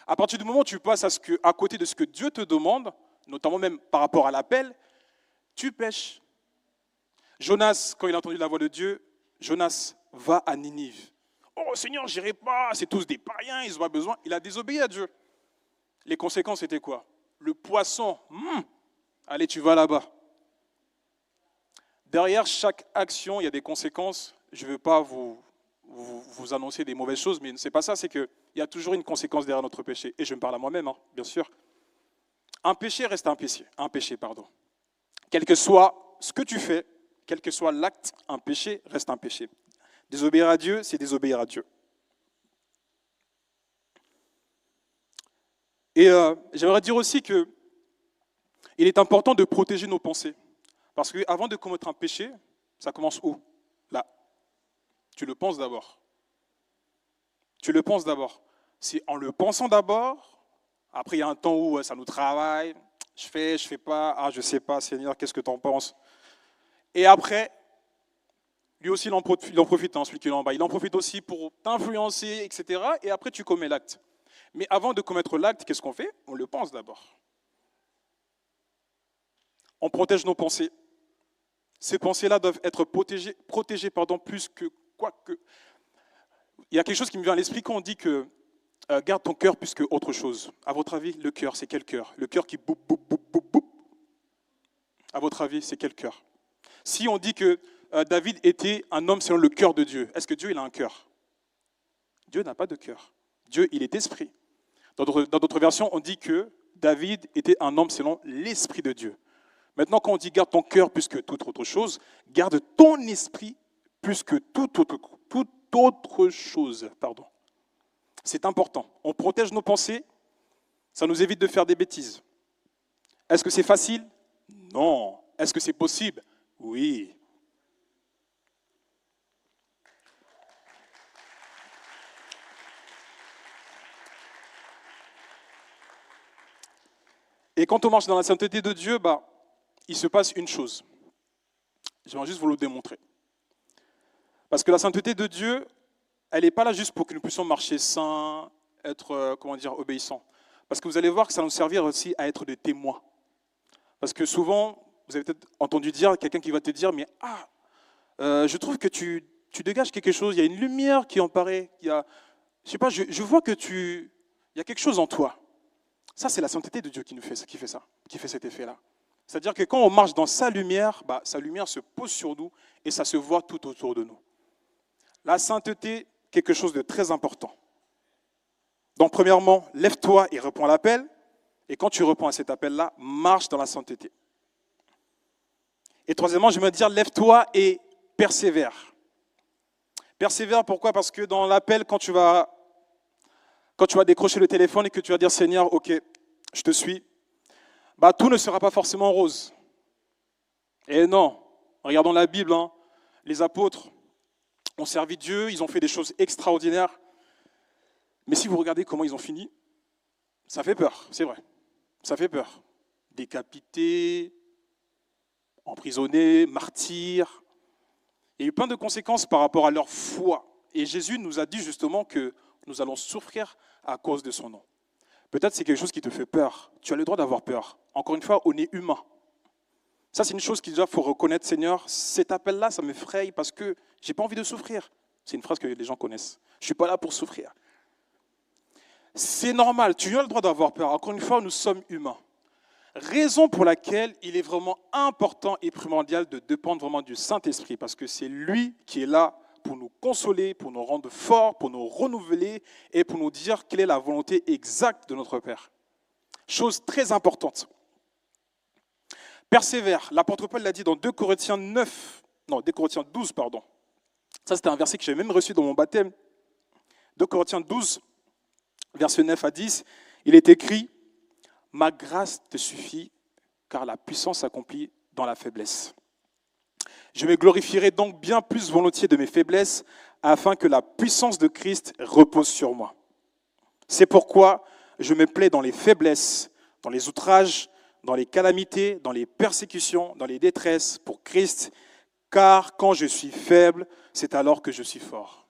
À partir du moment où tu passes à côté de ce que Dieu te demande, notamment même par rapport à l'appel, tu pêches. Jonas, quand il a entendu la voix de Dieu, Jonas va à Ninive. Oh Seigneur, je n'irai pas, c'est tous des païens, ils n'ont pas besoin. Il a désobéi à Dieu. Les conséquences étaient quoi? Le poisson, allez, tu vas là-bas. Derrière chaque action, il y a des conséquences. Je ne veux pas vous annoncer des mauvaises choses, mais ce n'est pas ça, c'est qu'il y a toujours une conséquence derrière notre péché. Et je me parle à moi-même, bien sûr. Un péché reste un péché. Quel que soit ce que tu fais, quel que soit l'acte, un péché reste un péché. Désobéir à Dieu, c'est désobéir à Dieu. Et j'aimerais dire aussi qu'il est important de protéger nos pensées. Parce qu'avant de commettre un péché, ça commence où? Là. Tu le penses d'abord. Tu le penses d'abord. C'est en le pensant d'abord, après il y a un temps où ça nous travaille, je fais pas, je sais pas, Seigneur, qu'est-ce que tu en penses? Et après, Lui aussi, il en profite, hein, celui qui est en bas. Il en profite aussi pour t'influencer, etc. Et après, tu commets l'acte. Mais avant de commettre l'acte, qu'est-ce qu'on fait? On le pense d'abord. On protège nos pensées. Ces pensées-là doivent être protégées plus que quoi que... Il y a quelque chose qui me vient à l'esprit quand on dit que garde ton cœur plus que autre chose. À votre avis, le cœur, c'est quel cœur? Le cœur qui boup, boup, boup, boup, boup. À votre avis, c'est quel cœur? Si on dit que David était un homme selon le cœur de Dieu, est-ce que Dieu il a un cœur? Dieu n'a pas de cœur. Dieu, il est esprit. Dans d'autres versions, on dit que David était un homme selon l'esprit de Dieu. Maintenant, quand on dit garde ton cœur plus que toute autre chose, garde ton esprit plus que toute autre chose. Pardon. C'est important. On protège nos pensées, ça nous évite de faire des bêtises. Est-ce que c'est facile? Non. Est-ce que c'est possible? Oui. Et quand on marche dans la sainteté de Dieu, il se passe une chose. Je vais juste vous le démontrer. Parce que la sainteté de Dieu, elle n'est pas là juste pour que nous puissions marcher saints, être, obéissants. Parce que vous allez voir que ça va nous servir aussi à être des témoins. Parce que souvent, vous avez peut-être entendu dire, quelqu'un qui va te dire, mais je trouve que tu dégages quelque chose, il y a une lumière qui en paraît, je vois que il y a quelque chose en toi. Ça, c'est la sainteté de Dieu qui fait cet effet-là. C'est-à-dire que quand on marche dans sa lumière se pose sur nous et ça se voit tout autour de nous. La sainteté, quelque chose de très important. Donc, premièrement, lève-toi et réponds à l'appel. Et quand tu réponds à cet appel-là, marche dans la sainteté. Et troisièmement, je vais me dire, lève-toi et persévère. Persévère, pourquoi? Parce que dans l'appel, quand tu vas décrocher le téléphone et que tu vas dire, Seigneur, ok, je te suis, tout ne sera pas forcément rose. Et non, regardons la Bible, les apôtres ont servi Dieu, ils ont fait des choses extraordinaires. Mais si vous regardez comment ils ont fini, ça fait peur, c'est vrai. Ça fait peur. Décapités, emprisonnés, martyrs. Il y a eu plein de conséquences par rapport à leur foi. Et Jésus nous a dit justement que nous allons souffrir à cause de son nom. Peut-être c'est quelque chose qui te fait peur. Tu as le droit d'avoir peur. Encore une fois, on est humain. Ça, c'est une chose qu'il faut reconnaître, Seigneur. Cet appel-là, ça m'effraie parce que je n'ai pas envie de souffrir. C'est une phrase que les gens connaissent. Je ne suis pas là pour souffrir. C'est normal, tu as le droit d'avoir peur. Encore une fois, nous sommes humains. Raison pour laquelle il est vraiment important et primordial de dépendre vraiment du Saint-Esprit, parce que c'est lui qui est là pour nous consoler, pour nous rendre forts, pour nous renouveler et pour nous dire quelle est la volonté exacte de notre Père. Chose très importante. Persévère. L'apôtre Paul l'a dit dans 2 Corinthiens 12, pardon. Ça, c'était un verset que j'avais même reçu dans mon baptême. 2 Corinthiens 12, versets 9 à 10, il est écrit « Ma grâce te suffit, car la puissance s'accomplit dans la faiblesse. Je me glorifierai donc bien plus volontiers de mes faiblesses, afin que la puissance de Christ repose sur moi. C'est pourquoi je me plais dans les faiblesses, dans les outrages, dans les calamités, dans les persécutions, dans les détresses pour Christ, car quand je suis faible, c'est alors que je suis fort. »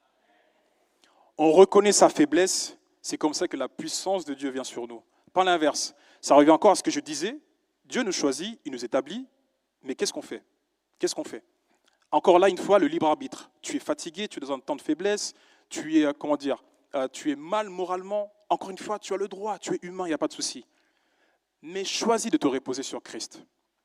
On reconnaît sa faiblesse, c'est comme ça que la puissance de Dieu vient sur nous. Pas l'inverse. Ça revient encore à ce que je disais. Dieu nous choisit, il nous établit, mais qu'est-ce qu'on fait? Qu'est-ce qu'on fait? Encore là, une fois, le libre arbitre. Tu es fatigué, tu es dans un temps de faiblesse, tu es mal moralement. Encore une fois, tu as le droit, tu es humain, il n'y a pas de souci. Mais choisis de te reposer sur Christ.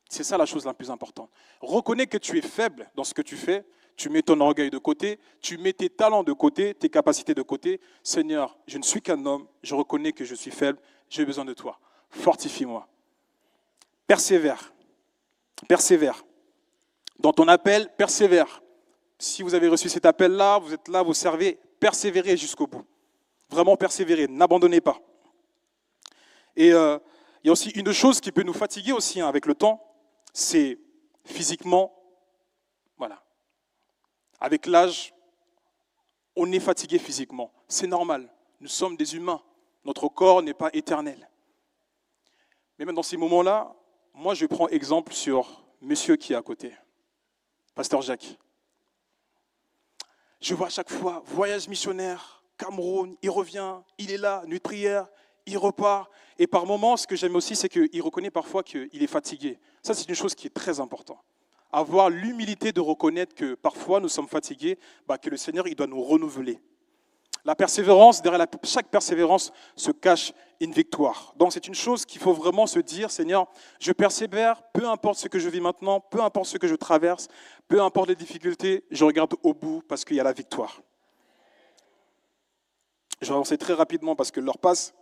C'est ça la chose la plus importante. Reconnais que tu es faible dans ce que tu fais. Tu mets ton orgueil de côté, tu mets tes talents de côté, tes capacités de côté. Seigneur, je ne suis qu'un homme, je reconnais que je suis faible, j'ai besoin de toi. Fortifie-moi. Persévère. Persévère. Dans ton appel, persévère. Si vous avez reçu cet appel-là, vous êtes là, vous servez, persévérez jusqu'au bout. Vraiment persévérez, n'abandonnez pas. Et il y a aussi une chose qui peut nous fatiguer aussi avec le temps, c'est physiquement, voilà. Avec l'âge, on est fatigué physiquement. C'est normal. Nous sommes des humains. Notre corps n'est pas éternel. Mais même dans ces moments-là, moi je prends exemple sur monsieur qui est à côté, Pasteur Jacques. Je vois à chaque fois, voyage missionnaire, Cameroun, il revient, il est là, nuit de prière, il repart. Et par moments, ce que j'aime aussi, c'est qu'il reconnaît parfois qu'il est fatigué. Ça, c'est une chose qui est très importante. Avoir l'humilité de reconnaître que parfois nous sommes fatigués, que le Seigneur il doit nous renouveler. La persévérance, derrière chaque persévérance se cache une victoire. Donc c'est une chose qu'il faut vraiment se dire, Seigneur, je persévère, peu importe ce que je vis maintenant, peu importe ce que je traverse, peu importe les difficultés, je regarde au bout parce qu'il y a la victoire. Je vais avancer très rapidement parce que l'heure passe.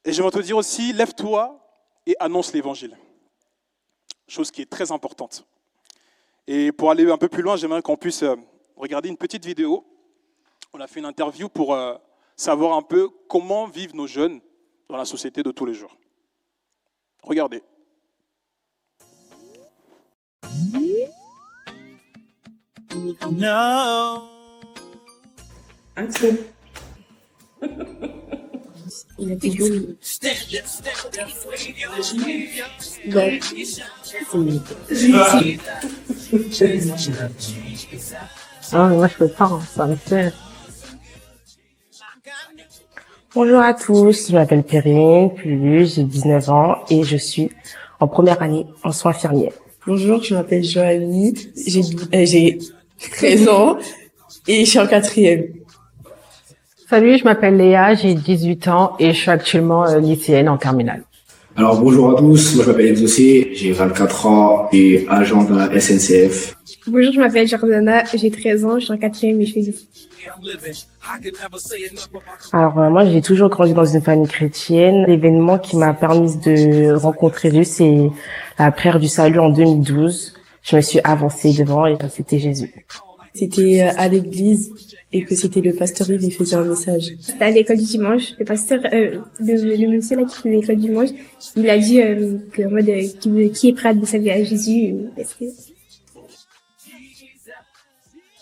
Et je vais te dire aussi, lève-toi et annonce l'évangile. Chose qui est très importante. Et pour aller un peu plus loin, j'aimerais qu'on puisse regarder une petite vidéo. On a fait une interview pour savoir un peu comment vivent nos jeunes dans la société de tous les jours. Regardez. No. Il a été joli. Moi je peux pas, hein, ça me fait. Bonjour à tous, je m'appelle Perrine, j'ai 19 ans et je suis en première année en soins infirmiers. Bonjour, je m'appelle Joanie, j'ai 13 ans et je suis en 4e. Salut, je m'appelle Léa, j'ai 18 ans et je suis actuellement lycéenne en terminale. Alors bonjour à tous, moi je m'appelle Exaucé, j'ai 24 ans et agent de la SNCF. Bonjour, je m'appelle Jordana, j'ai 13 ans, je suis en 4e et je fais du foot. Alors moi j'ai toujours grandi dans une famille chrétienne. L'événement qui m'a permis de rencontrer Dieu, c'est la prière du salut en 2012. Je me suis avancée devant et c'était Jésus. C'était à l'église et que c'était le pasteur Yves qui faisait un message. C'était à l'école du dimanche. Le pasteur, le monsieur là qui faisait l'école du dimanche, il a dit que en mode qui est prêt à donner sa vie à Jésus.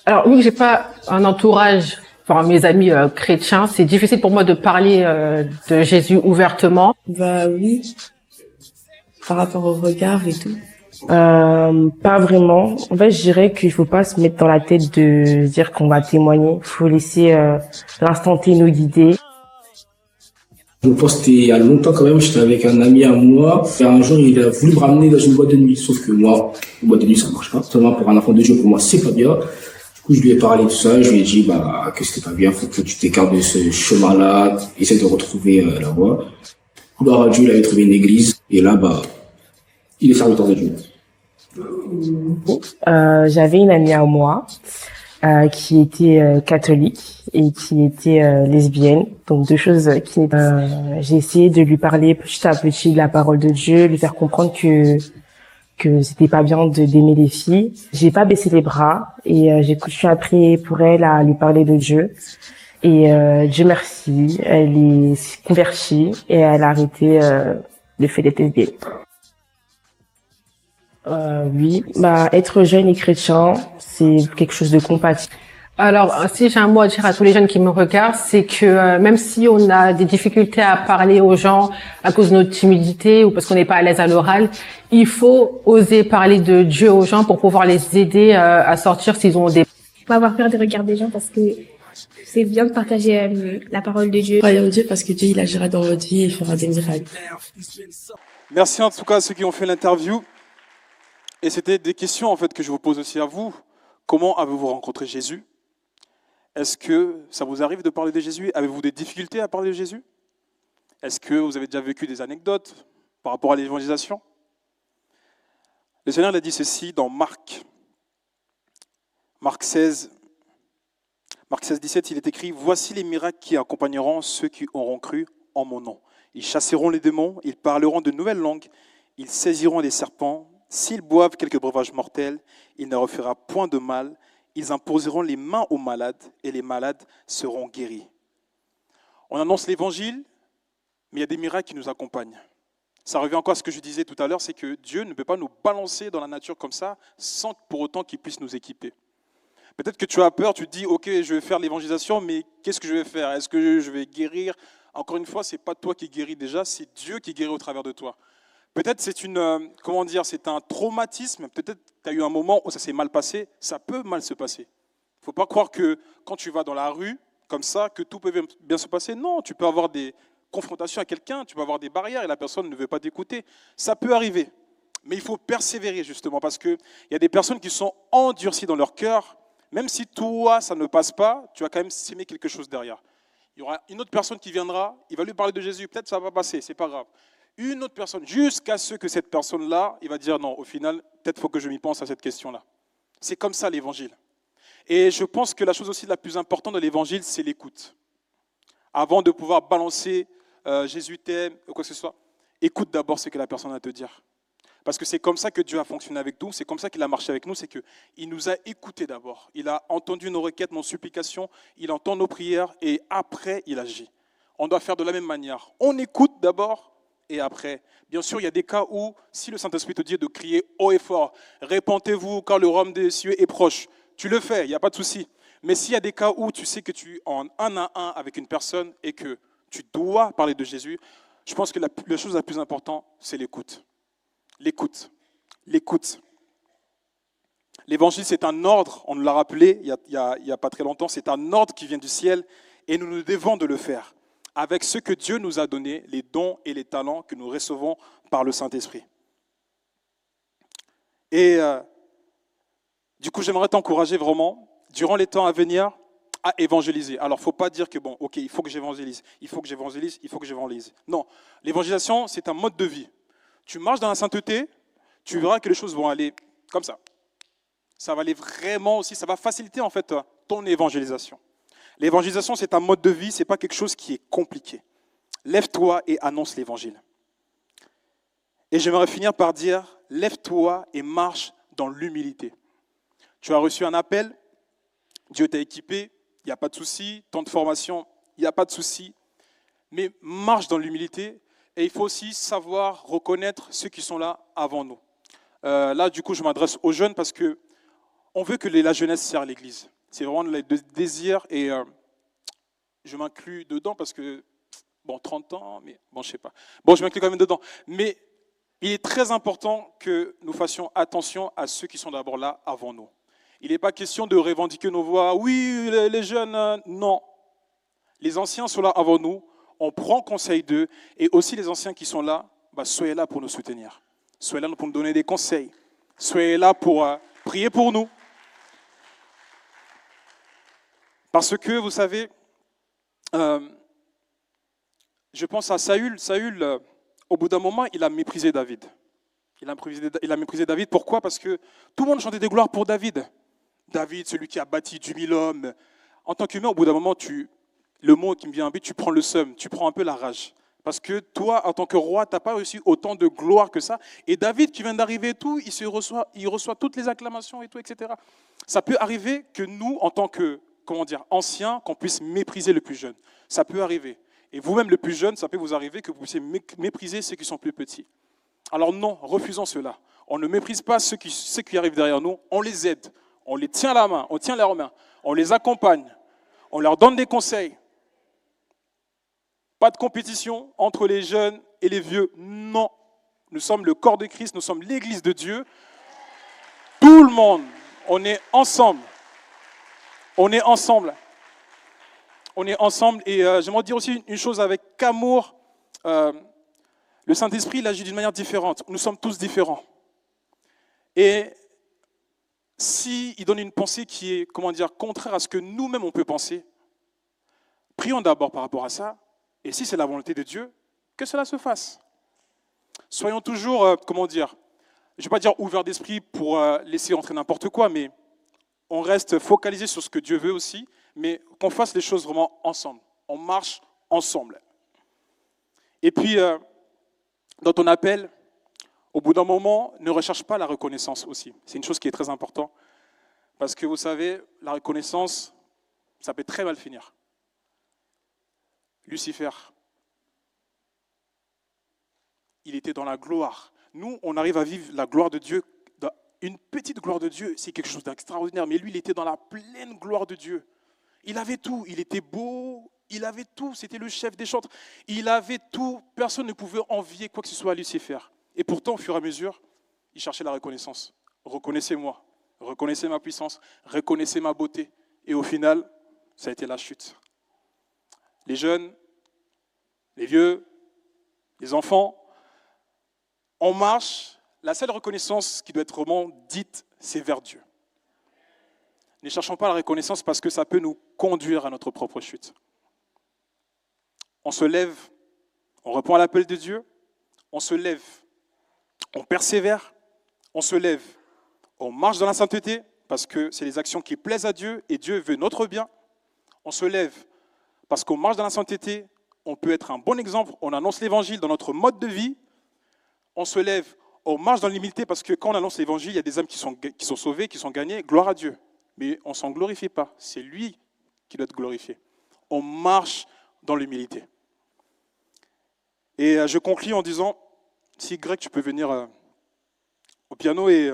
Alors oui, j'ai pas un entourage, mes amis chrétiens, c'est difficile pour moi de parler de Jésus ouvertement. Bah oui, par rapport au regard et tout. Pas vraiment. En fait, je dirais qu'il faut pas se mettre dans la tête de dire qu'on va témoigner. Il faut laisser l'instant T nous guider. Je pense que c'était il y a longtemps quand même, j'étais avec un ami à moi. Et un jour, il a voulu me ramener dans une boîte de nuit. Sauf que moi, une boîte de nuit, ça marche pas. Seulement pour un enfant de Dieu, pour moi, c'est pas bien. Du coup, je lui ai parlé de ça. Je lui ai dit que c'était pas bien. Faut que tu t'écartes de ce chemin-là. Essaie de retrouver la voie. Gloire à Dieu, il avait trouvé une église. Et là, il est serviteur de Dieu. J'avais une amie à moi qui était catholique et qui était lesbienne. Donc deux choses qui j'ai essayé de lui parler petit à petit de la parole de Dieu, lui faire comprendre que c'était pas bien d'aimer les filles. J'ai pas baissé les bras et j'ai continué à prier pour elle, à lui parler de Dieu. Et Dieu merci, elle est convertie et elle a arrêté le fait d'être lesbienne. Oui, être jeune et chrétien, c'est quelque chose de compatible. Alors, si j'ai un mot à dire à tous les jeunes qui me regardent, c'est que même si on a des difficultés à parler aux gens à cause de notre timidité ou parce qu'on n'est pas à l'aise à l'oral, il faut oser parler de Dieu aux gens pour pouvoir les aider à sortir s'ils ont des... Faut pas avoir peur des regards des gens parce que c'est bien de partager la parole de Dieu. Croyez en Dieu parce que Dieu, il agira dans votre vie et il fera des miracles. Merci en tout cas à ceux qui ont fait l'interview. Et c'était des questions en fait que je vous pose aussi à vous. Comment avez-vous rencontré Jésus? Est-ce que ça vous arrive de parler de Jésus? Avez-vous des difficultés à parler de Jésus? Est-ce que vous avez déjà vécu des anecdotes par rapport à l'évangélisation? Le Seigneur a dit ceci dans Marc 16, 17, il est écrit « Voici les miracles qui accompagneront ceux qui auront cru en mon nom. Ils chasseront les démons, ils parleront de nouvelles langues, ils saisiront les serpents. S'ils boivent quelques breuvages mortels, il ne leur fera point de mal. Ils imposeront les mains aux malades et les malades seront guéris. » On annonce l'évangile, mais il y a des miracles qui nous accompagnent. Ça revient encore à ce que je disais tout à l'heure, c'est que Dieu ne peut pas nous balancer dans la nature comme ça sans pour autant qu'il puisse nous équiper. Peut-être que tu as peur, tu te dis « Ok, je vais faire l'évangélisation, mais qu'est-ce que je vais faire? Est-ce que je vais guérir ?» Encore une fois, ce n'est pas toi qui guéris déjà, c'est Dieu qui guérit au travers de toi. Peut-être c'est comment dire, c'est un traumatisme. Peut-être tu as eu un moment où ça s'est mal passé. Ça peut mal se passer. Il ne faut pas croire que quand tu vas dans la rue, comme ça, que tout peut bien se passer. Non, tu peux avoir des confrontations avec quelqu'un, tu peux avoir des barrières et la personne ne veut pas t'écouter. Ça peut arriver. Mais il faut persévérer justement parce qu'il y a des personnes qui sont endurcies dans leur cœur. Même si toi, ça ne passe pas, tu vas quand même s'aimer quelque chose derrière. Il y aura une autre personne qui viendra, il va lui parler de Jésus, peut-être ça va passer, c'est pas grave. Une autre personne, jusqu'à ce que cette personne-là, il va dire non, au final, peut-être faut que je m'y pense à cette question-là. C'est comme ça l'évangile. Et je pense que la chose aussi la plus importante de l'évangile, c'est l'écoute. Avant de pouvoir balancer Jésus t'aime, ou quoi que ce soit, écoute d'abord ce que la personne a à te dire. Parce que c'est comme ça que Dieu a fonctionné avec nous, c'est comme ça qu'il a marché avec nous, c'est qu'il nous a écoutés d'abord. Il a entendu nos requêtes, nos supplications, il entend nos prières et après il agit. On doit faire de la même manière. On écoute d'abord et après. Bien sûr, il y a des cas où, si le Saint-Esprit te dit de crier haut et fort, répentez-vous car le royaume des cieux est proche, tu le fais, il n'y a pas de souci. Mais s'il y a des cas où tu sais que tu es en 1 à 1 avec une personne et que tu dois parler de Jésus, je pense que la chose la plus importante, c'est l'écoute. L'écoute. L'écoute. L'évangile, c'est un ordre, on nous l'a rappelé il y a pas très longtemps, c'est un ordre qui vient du ciel et nous nous devons de le faire avec ce que Dieu nous a donné, les dons et les talents que nous recevons par le Saint-Esprit. Et du coup, j'aimerais t'encourager vraiment, durant les temps à venir, à évangéliser. Alors, il ne faut pas dire que, bon, ok, il faut que j'évangélise, il faut que j'évangélise, il faut que j'évangélise. Non, l'évangélisation, c'est un mode de vie. Tu marches dans la sainteté, tu verras que les choses vont aller comme ça. Ça va aller vraiment aussi, ça va faciliter en fait ton évangélisation. L'évangélisation, c'est un mode de vie, ce n'est pas quelque chose qui est compliqué. Lève-toi et annonce l'évangile. Et j'aimerais finir par dire, lève-toi et marche dans l'humilité. Tu as reçu un appel, Dieu t'a équipé, il n'y a pas de souci, temps de formation, il n'y a pas de souci, mais marche dans l'humilité. Et il faut aussi savoir reconnaître ceux qui sont là avant nous. Là, du coup, je m'adresse aux jeunes parce qu'on veut que la jeunesse sert l'Église. C'est vraiment le désir et je m'inclus dedans parce que, bon, 30 ans, mais bon, je ne sais pas. Bon, je m'inclus quand même dedans. Mais il est très important que nous fassions attention à ceux qui sont d'abord là avant nous. Il n'est pas question de revendiquer nos voix. Oui, les jeunes, non. Les anciens sont là avant nous. On prend conseil d'eux, et aussi les anciens qui sont là, soyez là pour nous soutenir. Soyez là pour nous donner des conseils. Soyez là pour prier pour nous. Parce que, vous savez, je pense à Saül. Saül, au bout d'un moment, il a méprisé David. Il a méprisé David. Pourquoi? Parce que tout le monde chantait des gloires pour David. David, celui qui a bâti 10 000 hommes. En tant qu'humain, au bout d'un moment, le mot qui me vient en but, tu prends le seum, tu prends un peu la rage. Parce que toi, en tant que roi, tu n'as pas reçu autant de gloire que ça. Et David, qui vient d'arriver et tout, il reçoit toutes les acclamations et tout, etc. Ça peut arriver que nous, en tant que, anciens, qu'on puisse mépriser le plus jeune. Ça peut arriver. Et vous-même, le plus jeune, ça peut vous arriver que vous puissiez mépriser ceux qui sont plus petits. Alors non, refusons cela. On ne méprise pas ceux qui arrivent derrière nous, on les aide. On les tient la main, on tient leurs mains, on les accompagne, on leur donne des conseils. Pas de compétition entre les jeunes et les vieux, non. Nous sommes le corps de Christ, nous sommes l'Église de Dieu. Tout le monde, on est ensemble. On est ensemble. On est ensemble. Et j'aimerais dire aussi une chose avec amour. Le Saint-Esprit, il agit d'une manière différente. Nous sommes tous différents. Et s'il donne une pensée qui est, contraire à ce que nous-mêmes on peut penser, prions d'abord par rapport à ça. Et si c'est la volonté de Dieu, que cela se fasse. Soyons toujours, je ne vais pas dire ouverts d'esprit pour laisser entrer n'importe quoi, mais on reste focalisé sur ce que Dieu veut aussi, mais qu'on fasse les choses vraiment ensemble. On marche ensemble. Et puis, dans ton appel, au bout d'un moment, ne recherche pas la reconnaissance aussi. C'est une chose qui est très importante. Parce que vous savez, la reconnaissance, ça peut très mal finir. Lucifer, il était dans la gloire. Nous, on arrive à vivre la gloire de Dieu. Une petite gloire de Dieu, c'est quelque chose d'extraordinaire. Mais lui, il était dans la pleine gloire de Dieu. Il avait tout. Il était beau. Il avait tout. C'était le chef des chantres. Il avait tout. Personne ne pouvait envier quoi que ce soit à Lucifer. Et pourtant, au fur et à mesure, il cherchait la reconnaissance. Reconnaissez-moi, reconnaissez ma puissance, reconnaissez ma beauté. Et au final, ça a été la chute. Les jeunes, les vieux, les enfants, on marche. La seule reconnaissance qui doit être vraiment dite, c'est vers Dieu. Ne cherchons pas la reconnaissance parce que ça peut nous conduire à notre propre chute. On se lève, on répond à l'appel de Dieu, on se lève, on persévère, on se lève, on marche dans la sainteté parce que c'est les actions qui plaisent à Dieu et Dieu veut notre bien. On se lève parce qu'on marche dans la sainteté, on peut être un bon exemple, on annonce l'évangile dans notre mode de vie. On se lève, on marche dans l'humilité parce que quand on annonce l'évangile, il y a des âmes qui sont sauvées, qui sont gagnées, gloire à Dieu. Mais on ne s'en glorifie pas, c'est lui qui doit être glorifié. On marche dans l'humilité. Et je conclue en disant, si Greg, tu peux venir au piano et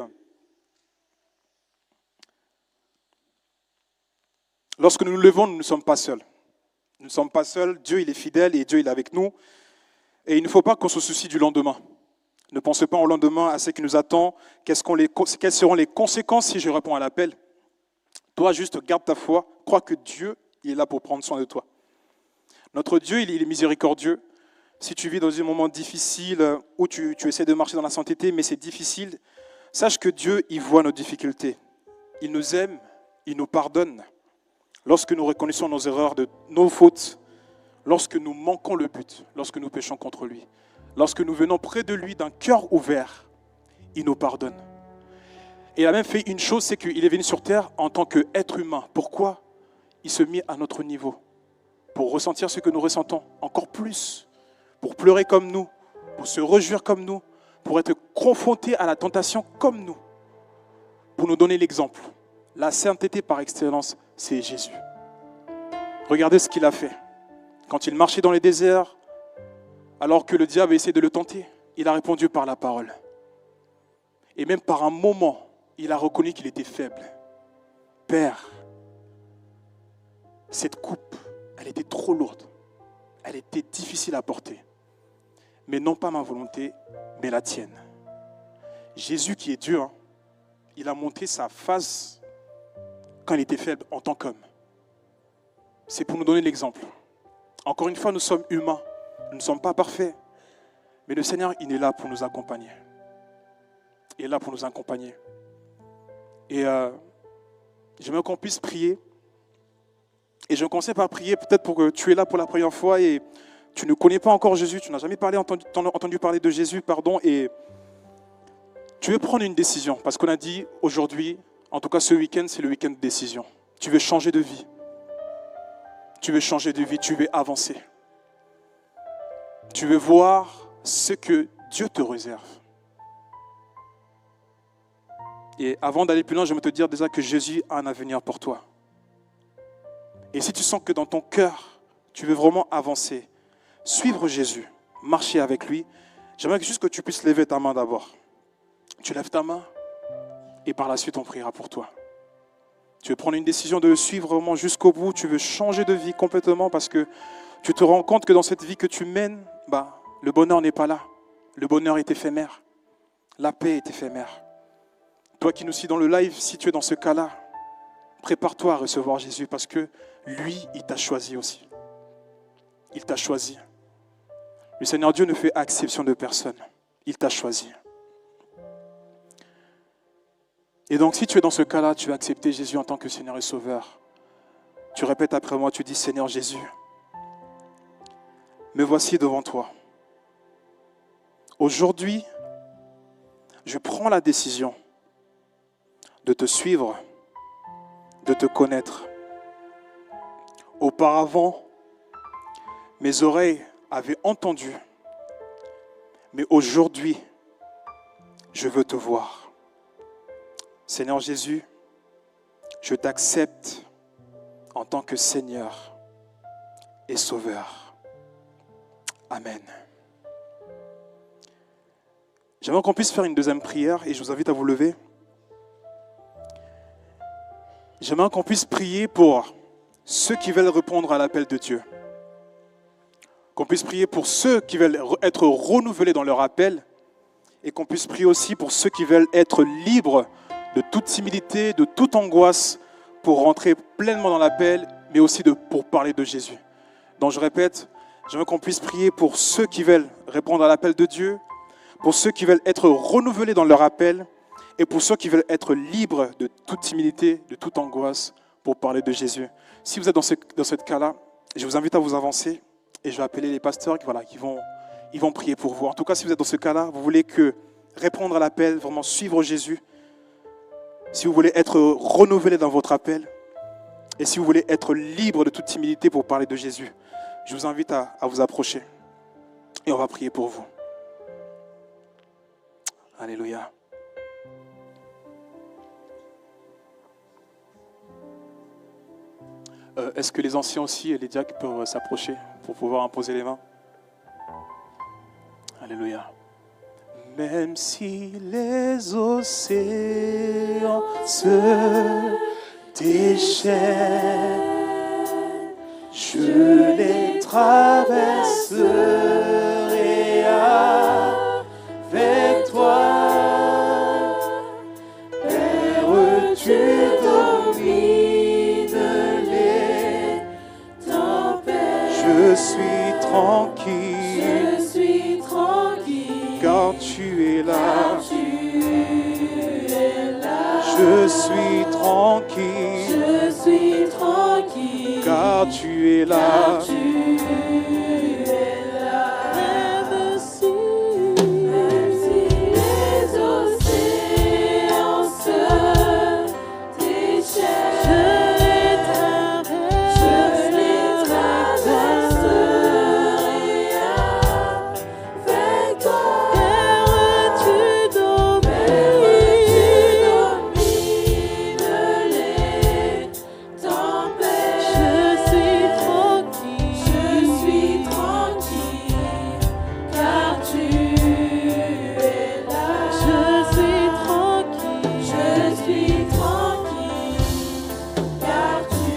lorsque nous nous levons, nous ne sommes pas seuls. Nous ne sommes pas seuls, Dieu il est fidèle et Dieu il est avec nous. Et il ne faut pas qu'on se soucie du lendemain. Ne pensez pas au lendemain, à ce qui nous attend, quelles seront les conséquences si je réponds à l'appel. Toi, juste garde ta foi, crois que Dieu il est là pour prendre soin de toi. Notre Dieu, il est miséricordieux. Si tu vis dans un moment difficile où tu essaies de marcher dans la sainteté, mais c'est difficile, sache que Dieu, il voit nos difficultés. Il nous aime, il nous pardonne. Lorsque nous reconnaissons nos erreurs, nos fautes, lorsque nous manquons le but, lorsque nous péchons contre lui, lorsque nous venons près de lui d'un cœur ouvert, il nous pardonne. Et il a même fait une chose, c'est qu'il est venu sur terre en tant qu'être humain. Pourquoi? Il se mit à notre niveau, pour ressentir ce que nous ressentons, encore plus, pour pleurer comme nous, pour se réjouir comme nous, pour être confronté à la tentation comme nous, pour nous donner l'exemple. La sainteté par excellence, c'est Jésus. Regardez ce qu'il a fait. Quand il marchait dans les déserts, alors que le diable essayait de le tenter, il a répondu par la parole. Et même par un moment, il a reconnu qu'il était faible. Père, cette coupe, elle était trop lourde. Elle était difficile à porter. Mais non pas ma volonté, mais la tienne. Jésus qui est Dieu, il a montré sa face quand il était faible en tant qu'homme. C'est pour nous donner l'exemple. Encore une fois, nous sommes humains. Nous ne sommes pas parfaits. Mais le Seigneur, il est là pour nous accompagner. Il est là pour nous accompagner. Et j'aimerais qu'on puisse prier. Et je conseille par prier, peut-être pour que tu es là pour la première fois et tu ne connais pas encore Jésus, tu n'as jamais entendu parler de Jésus, et tu veux prendre une décision. Parce qu'on a dit aujourd'hui, en tout cas ce week-end, c'est le week-end de décision. Tu veux changer de vie. Tu veux changer de vie, tu veux avancer. Tu veux voir ce que Dieu te réserve. Et avant d'aller plus loin, je vais te dire déjà que Jésus a un avenir pour toi. Et si tu sens que dans ton cœur, tu veux vraiment avancer, suivre Jésus, marcher avec lui, j'aimerais juste que tu puisses lever ta main d'abord. Tu lèves ta main et par la suite, on priera pour toi. Tu veux prendre une décision de le suivre vraiment jusqu'au bout, tu veux changer de vie complètement parce que tu te rends compte que dans cette vie que tu mènes, le bonheur n'est pas là. Le bonheur est éphémère. La paix est éphémère. Toi qui nous suis dans le live, si tu es dans ce cas-là, prépare-toi à recevoir Jésus parce que lui, il t'a choisi aussi. Il t'a choisi. Le Seigneur Dieu ne fait exception de personne. Il t'a choisi. Et donc, si tu es dans ce cas-là, tu vas accepter Jésus en tant que Seigneur et Sauveur. Tu répètes après moi, tu dis, Seigneur Jésus, me voici devant toi. Aujourd'hui, je prends la décision de te suivre, de te connaître. Auparavant, mes oreilles avaient entendu, mais aujourd'hui, je veux te voir. Seigneur Jésus, je t'accepte en tant que Seigneur et Sauveur. Amen. J'aimerais qu'on puisse faire une deuxième prière et je vous invite à vous lever. J'aimerais qu'on puisse prier pour ceux qui veulent répondre à l'appel de Dieu. Qu'on puisse prier pour ceux qui veulent être renouvelés dans leur appel et qu'on puisse prier aussi pour ceux qui veulent être libres de toute timidité, de toute angoisse, pour rentrer pleinement dans l'appel, mais aussi pour parler de Jésus. Donc je répète, j'aimerais qu'on puisse prier pour ceux qui veulent répondre à l'appel de Dieu, pour ceux qui veulent être renouvelés dans leur appel, et pour ceux qui veulent être libres de toute timidité, de toute angoisse, pour parler de Jésus. Si vous êtes dans ce cas-là, je vous invite à vous avancer, et je vais appeler les pasteurs ils vont prier pour vous. En tout cas, si vous êtes dans ce cas-là, vous voulez répondre à l'appel, vraiment suivre Jésus, si vous voulez être renouvelé dans votre appel, et si vous voulez être libre de toute timidité pour parler de Jésus, je vous invite à vous approcher. Et on va prier pour vous. Alléluia. Est-ce que les anciens aussi et les diacres peuvent s'approcher pour pouvoir imposer les mains? Alléluia. Même si les océans se déchaînent, je les traverserai avec toi. Père, tu domines les tempêtes. Je suis tranquille, car tu es là. Je suis tranquille, car tu es là. Même si les océans se déchaînent, je les traverserai avec toi. Père, tu domines les tempêtes. Je suis tranquille, car tu es là. Je suis tranquille, car tu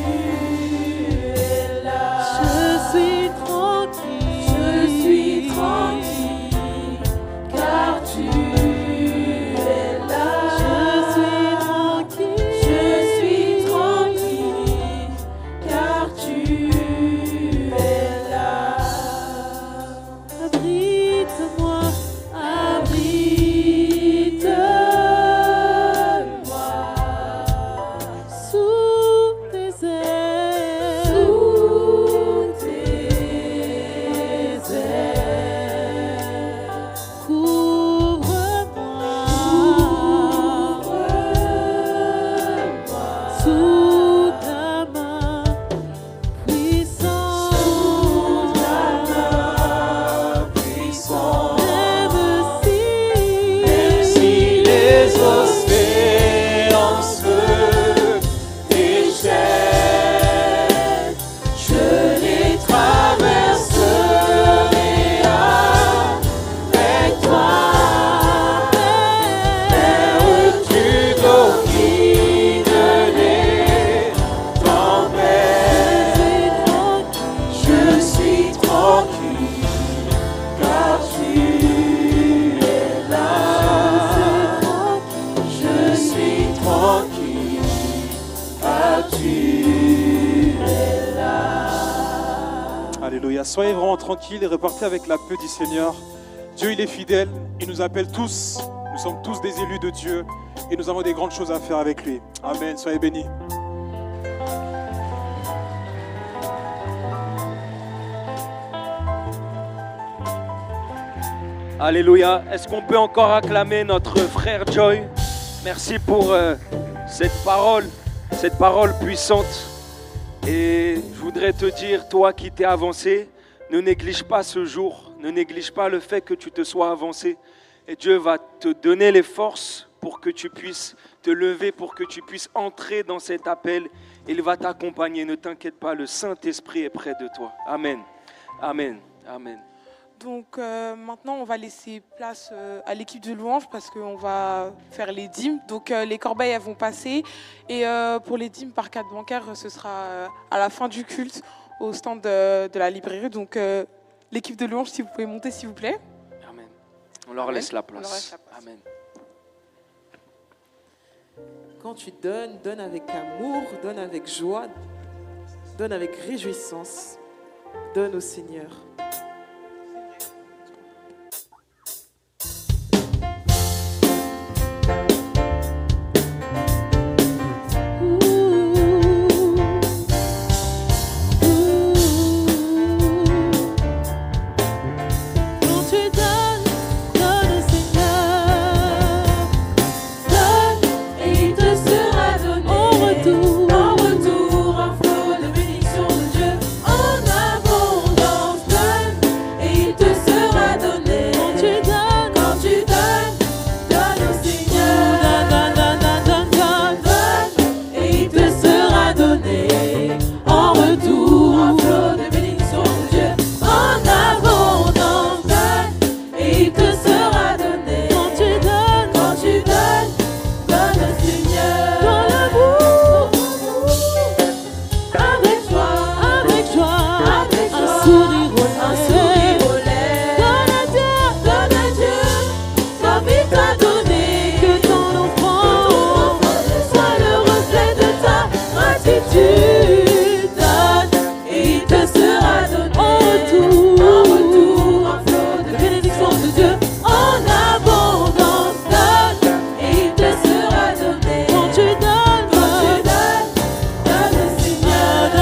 es là. Je suis tranquille, car tu es là. Je suis tranquille, car tu es là. Abrite-moi, sous tes ailes, couvre-moi, sous ta main puissante, même si Les océans se déchaînent, je les traverserai avec toi. Père, tu domines les tempêtes. Je suis tranquille, car tu es là. Je suis tranquille, car tu es là. Alléluia. Soyez vraiment tranquilles et repartez avec la paix du Seigneur. Dieu, il est fidèle. Il nous appelle tous. Nous sommes tous des élus de Dieu. Et nous avons des grandes choses à faire avec lui. Amen. Soyez bénis. Alléluia. Est-ce qu'on peut encore acclamer notre frère Joy? Merci pour cette parole puissante. Et je voudrais te dire, toi qui t'es avancé, ne néglige pas ce jour, ne néglige pas le fait que tu te sois avancé. Et Dieu va te donner les forces pour que tu puisses te lever, pour que tu puisses entrer dans cet appel. Il va t'accompagner, ne t'inquiète pas, le Saint-Esprit est près de toi. Amen. Amen. Amen. Donc maintenant, on va laisser place à l'équipe de louange parce qu'on va faire les dîmes. Donc les corbeilles, elles vont passer. Et pour les dîmes par carte bancaire, ce sera à la fin du culte au stand de la librairie. Donc l'équipe de louange, si vous pouvez monter, s'il vous plaît. Amen. On leur laisse la On leur laisse place. la place. Amen. Quand tu donnes, donne avec amour, donne avec joie, donne avec réjouissance. Donne au Seigneur. Quand tu donnes, donne au Seigneur. Donne et il te sera donné. En retour, un flot de bénédiction de Dieu. En abondance, donne et il te sera donné. Quand tu donnes, donne au Seigneur. Donne et il te sera donné. En retour, un flot de bénédiction de Dieu. En abondance, donne et il te sera donné. Quand tu donnes, donne au Seigneur. Dans l'amour, avec joie, un sourire aux lèvres. Donne à Dieu, comme il t'a donné. Que ton enfant soit le reflet de ta gratitude. Donne et il te sera donné. En retour, un flot de bénédiction de Dieu. En abondance, donne et il te sera donné. Quand tu donnes, donne au Seigneur. Donne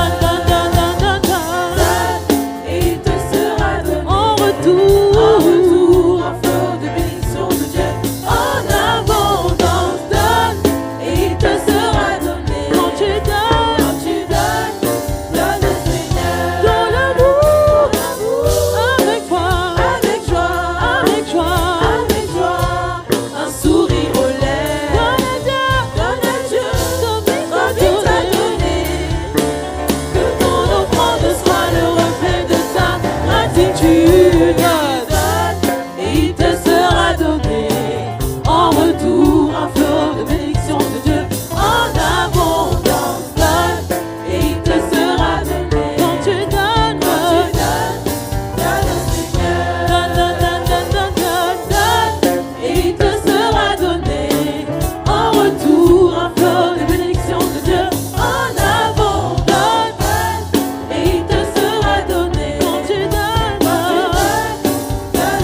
et il te sera donné. En retour, un flot de bénédiction de Dieu. En abondance, donne et il te sera donné. Quand tu donnes, donne au Seigneur. Dans l'amour, avec joie, un sourire aux lèvres. Donne à Dieu, comme il t'a donné. Que ton offrande soit le reflet de ta gratitude. Donne et il te sera donné. En retour, un flot de bénédiction de Dieu. En abondance, donne et il te sera donné. Quand tu donnes, donne au Seigneur. Donne et il te sera donné. En retour, un flot de bénédiction de Dieu. En abondance, donne et il te sera donné. Quand tu donnes, donne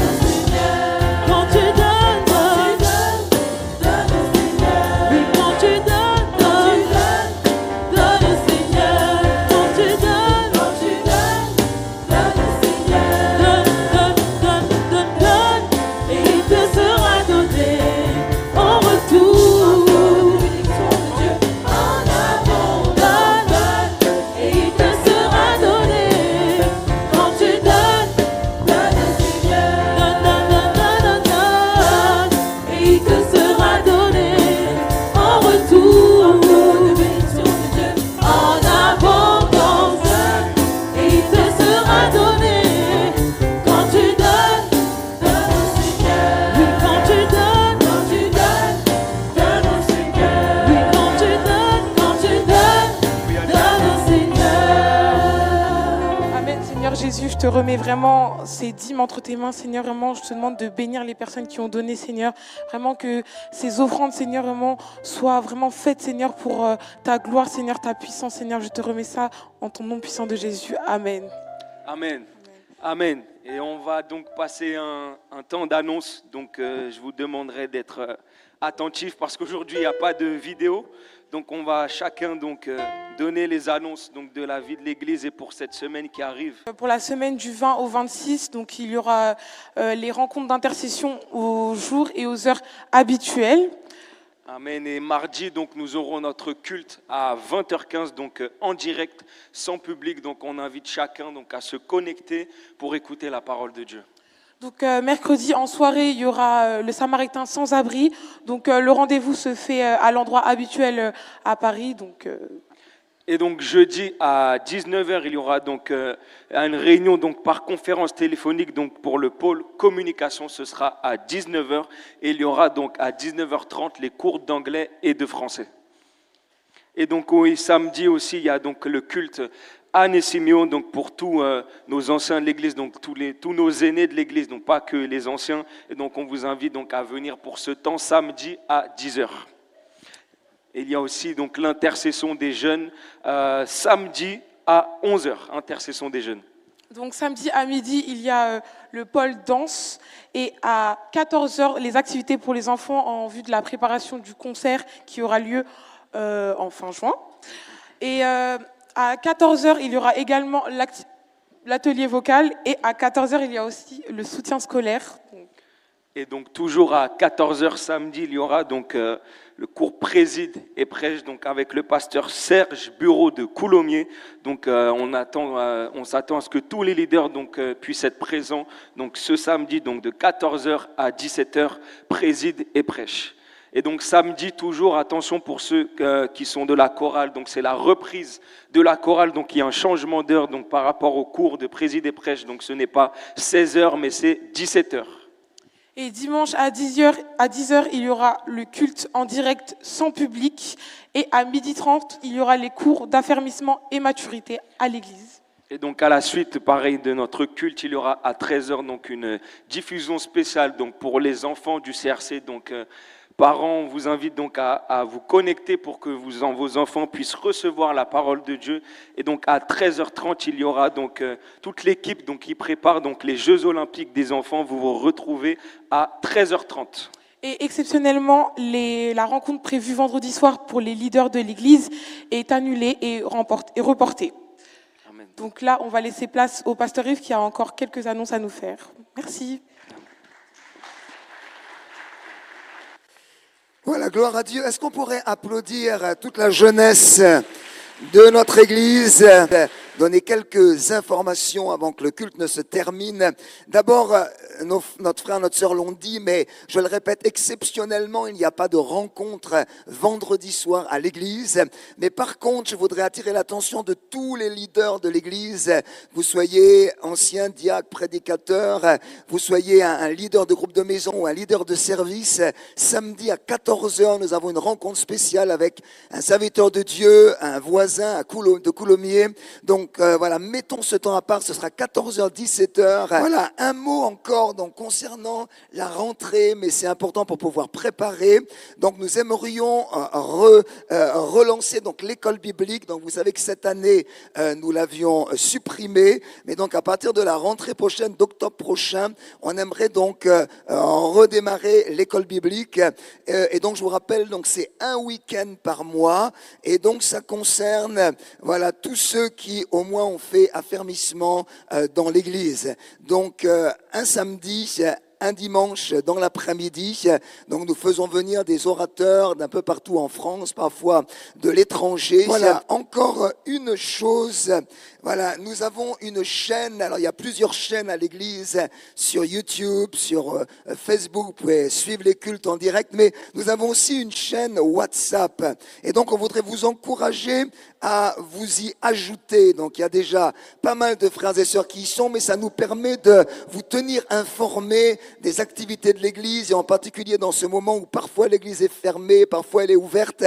au Seigneur. Quand tu donnes, donne au Seigneur. Oui, quand tu donnes, donne au Seigneur. Quand tu donnes, donne au Seigneur. Donne, et il te sera donné. En retour, bénédiction de Dieu. En abondance, donne et il te sera donné. Quand tu donnes, donne au Seigneur. Donne, et il te sera donné. En retour, de bénédiction de Dieu. En abondance, donne et il te sera donné. Quand tu donnes, donne au Seigneur. Oui, quand tu donnes, donne au Seigneur. Oui, quand tu donne au Seigneur. Amen, Seigneur Jésus, je te remets vraiment ces dîmes entre tes mains, Seigneur. Vraiment, je te demande de bénir les personnes qui ont donné, Seigneur. Vraiment que ces offrandes, Seigneur, vraiment soient vraiment faites, Seigneur, pour ta gloire, Seigneur, ta puissance, Seigneur. Je te remets ça en ton nom puissant de Jésus. Amen. Amen. Amen. Et on va donc passer un temps d'annonce. Donc, je vous demanderai d'être attentifs parce qu'aujourd'hui, il n'y a pas de vidéo. Donc, on va chacun donner les annonces de la vie de l'Église et pour cette semaine qui arrive. Pour la semaine du 20 au 26, donc il y aura les rencontres d'intercession aux jours et aux heures habituelles. Amen. Et mardi, donc, nous aurons notre culte à 20h15, donc en direct, sans public. Donc, on invite chacun à se connecter pour écouter la parole de Dieu. Donc mercredi en soirée, il y aura le Samaritain sans abri. Donc le rendez-vous se fait à l'endroit habituel à Paris. Et donc jeudi à 19h, il y aura donc une réunion par conférence téléphonique pour le pôle communication. Ce sera à 19h et il y aura donc à 19h30 les cours d'anglais et de français. Et donc oui, samedi aussi, il y a donc le culte Anne et Siméon, donc pour tous nos anciens de l'Église, donc tous nos aînés de l'Église, donc pas que les anciens. Et donc on vous invite donc à venir pour ce temps samedi à 10h. Et il y a aussi donc l'intercession des jeunes samedi à 11h, intercession des jeunes. Donc samedi à midi, il y a le pôle danse et à 14h, les activités pour les enfants en vue de la préparation du concert qui aura lieu en fin juin. Et à 14h, il y aura également l'atelier vocal et à 14h, il y a aussi le soutien scolaire. Et donc toujours à 14h samedi, il y aura donc le cours préside et prêche donc avec le pasteur Serge Bureau de Coulommiers. Donc on s'attend à ce que tous les leaders donc puissent être présents donc ce samedi donc de 14h à 17h préside et prêche. Et donc samedi toujours, attention pour ceux qui sont de la chorale, donc c'est la reprise de la chorale, donc il y a un changement d'heure donc par rapport au cours de préside et prêche, donc ce n'est pas 16h mais c'est 17h. Et dimanche à 10h, il y aura le culte en direct sans public et à 12h30, il y aura les cours d'affermissement et maturité à l'église. Et donc à la suite, pareil, de notre culte, il y aura à 13h donc une diffusion spéciale donc pour les enfants du CRC. Donc parents, on vous invite donc à vous connecter pour que vos enfants puissent recevoir la parole de Dieu. Et donc à 13h30, il y aura donc toute l'équipe donc qui prépare donc les Jeux Olympiques des enfants. Vous vous retrouvez à 13h30. Et exceptionnellement, la rencontre prévue vendredi soir pour les leaders de l'Église est annulée et reportée. Amen. Donc là, on va laisser place au pasteur Yves qui a encore quelques annonces à nous faire. Merci. Voilà, gloire à Dieu. Est-ce qu'on pourrait applaudir toute la jeunesse de notre Église, donner quelques informations avant que le culte ne se termine. D'abord, notre frère, notre sœur l'ont dit, mais je le répète, exceptionnellement, il n'y a pas de rencontre vendredi soir à l'église. Mais par contre, je voudrais attirer l'attention de tous les leaders de l'église. Vous soyez ancien diacre, prédicateur, vous soyez un leader de groupe de maison ou un leader de service. Samedi à 14h, nous avons une rencontre spéciale avec un serviteur de Dieu, un voisin de Coulommiers. Donc voilà, mettons ce temps à part, ce sera 14h, 17h. Voilà, un mot encore donc, concernant la rentrée, mais c'est important pour pouvoir préparer. Donc nous aimerions relancer donc l'école biblique. Donc vous savez que cette année, nous l'avions supprimée, mais donc à partir de la rentrée prochaine, d'octobre prochain, on aimerait donc redémarrer l'école biblique. Et donc je vous rappelle, donc c'est un week-end par mois, et donc ça concerne voilà tous ceux qui au moins ont fait affermissement dans l'église. Donc un samedi, un dimanche dans l'après-midi, donc nous faisons venir des orateurs d'un peu partout en France, parfois de l'étranger. Voilà, encore une chose, voilà, nous avons une chaîne, alors il y a plusieurs chaînes à l'église, sur YouTube, sur Facebook, vous pouvez suivre les cultes en direct, mais nous avons aussi une chaîne WhatsApp. Et donc on voudrait vous encourager à vous y ajouter. Donc il y a déjà pas mal de frères et sœurs qui y sont, mais ça nous permet de vous tenir informés des activités de l'église, et en particulier dans ce moment où parfois l'église est fermée, parfois elle est ouverte,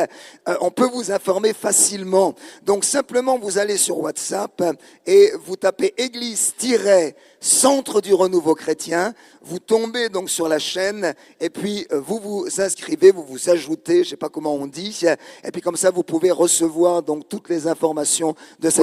on peut vous informer facilement. Donc simplement vous allez sur WhatsApp et vous tapez église-centre du renouveau chrétien, vous tombez donc sur la chaîne et puis vous vous inscrivez, vous vous ajoutez, je sais pas comment on dit, et puis comme ça vous pouvez recevoir donc toutes les informations de cette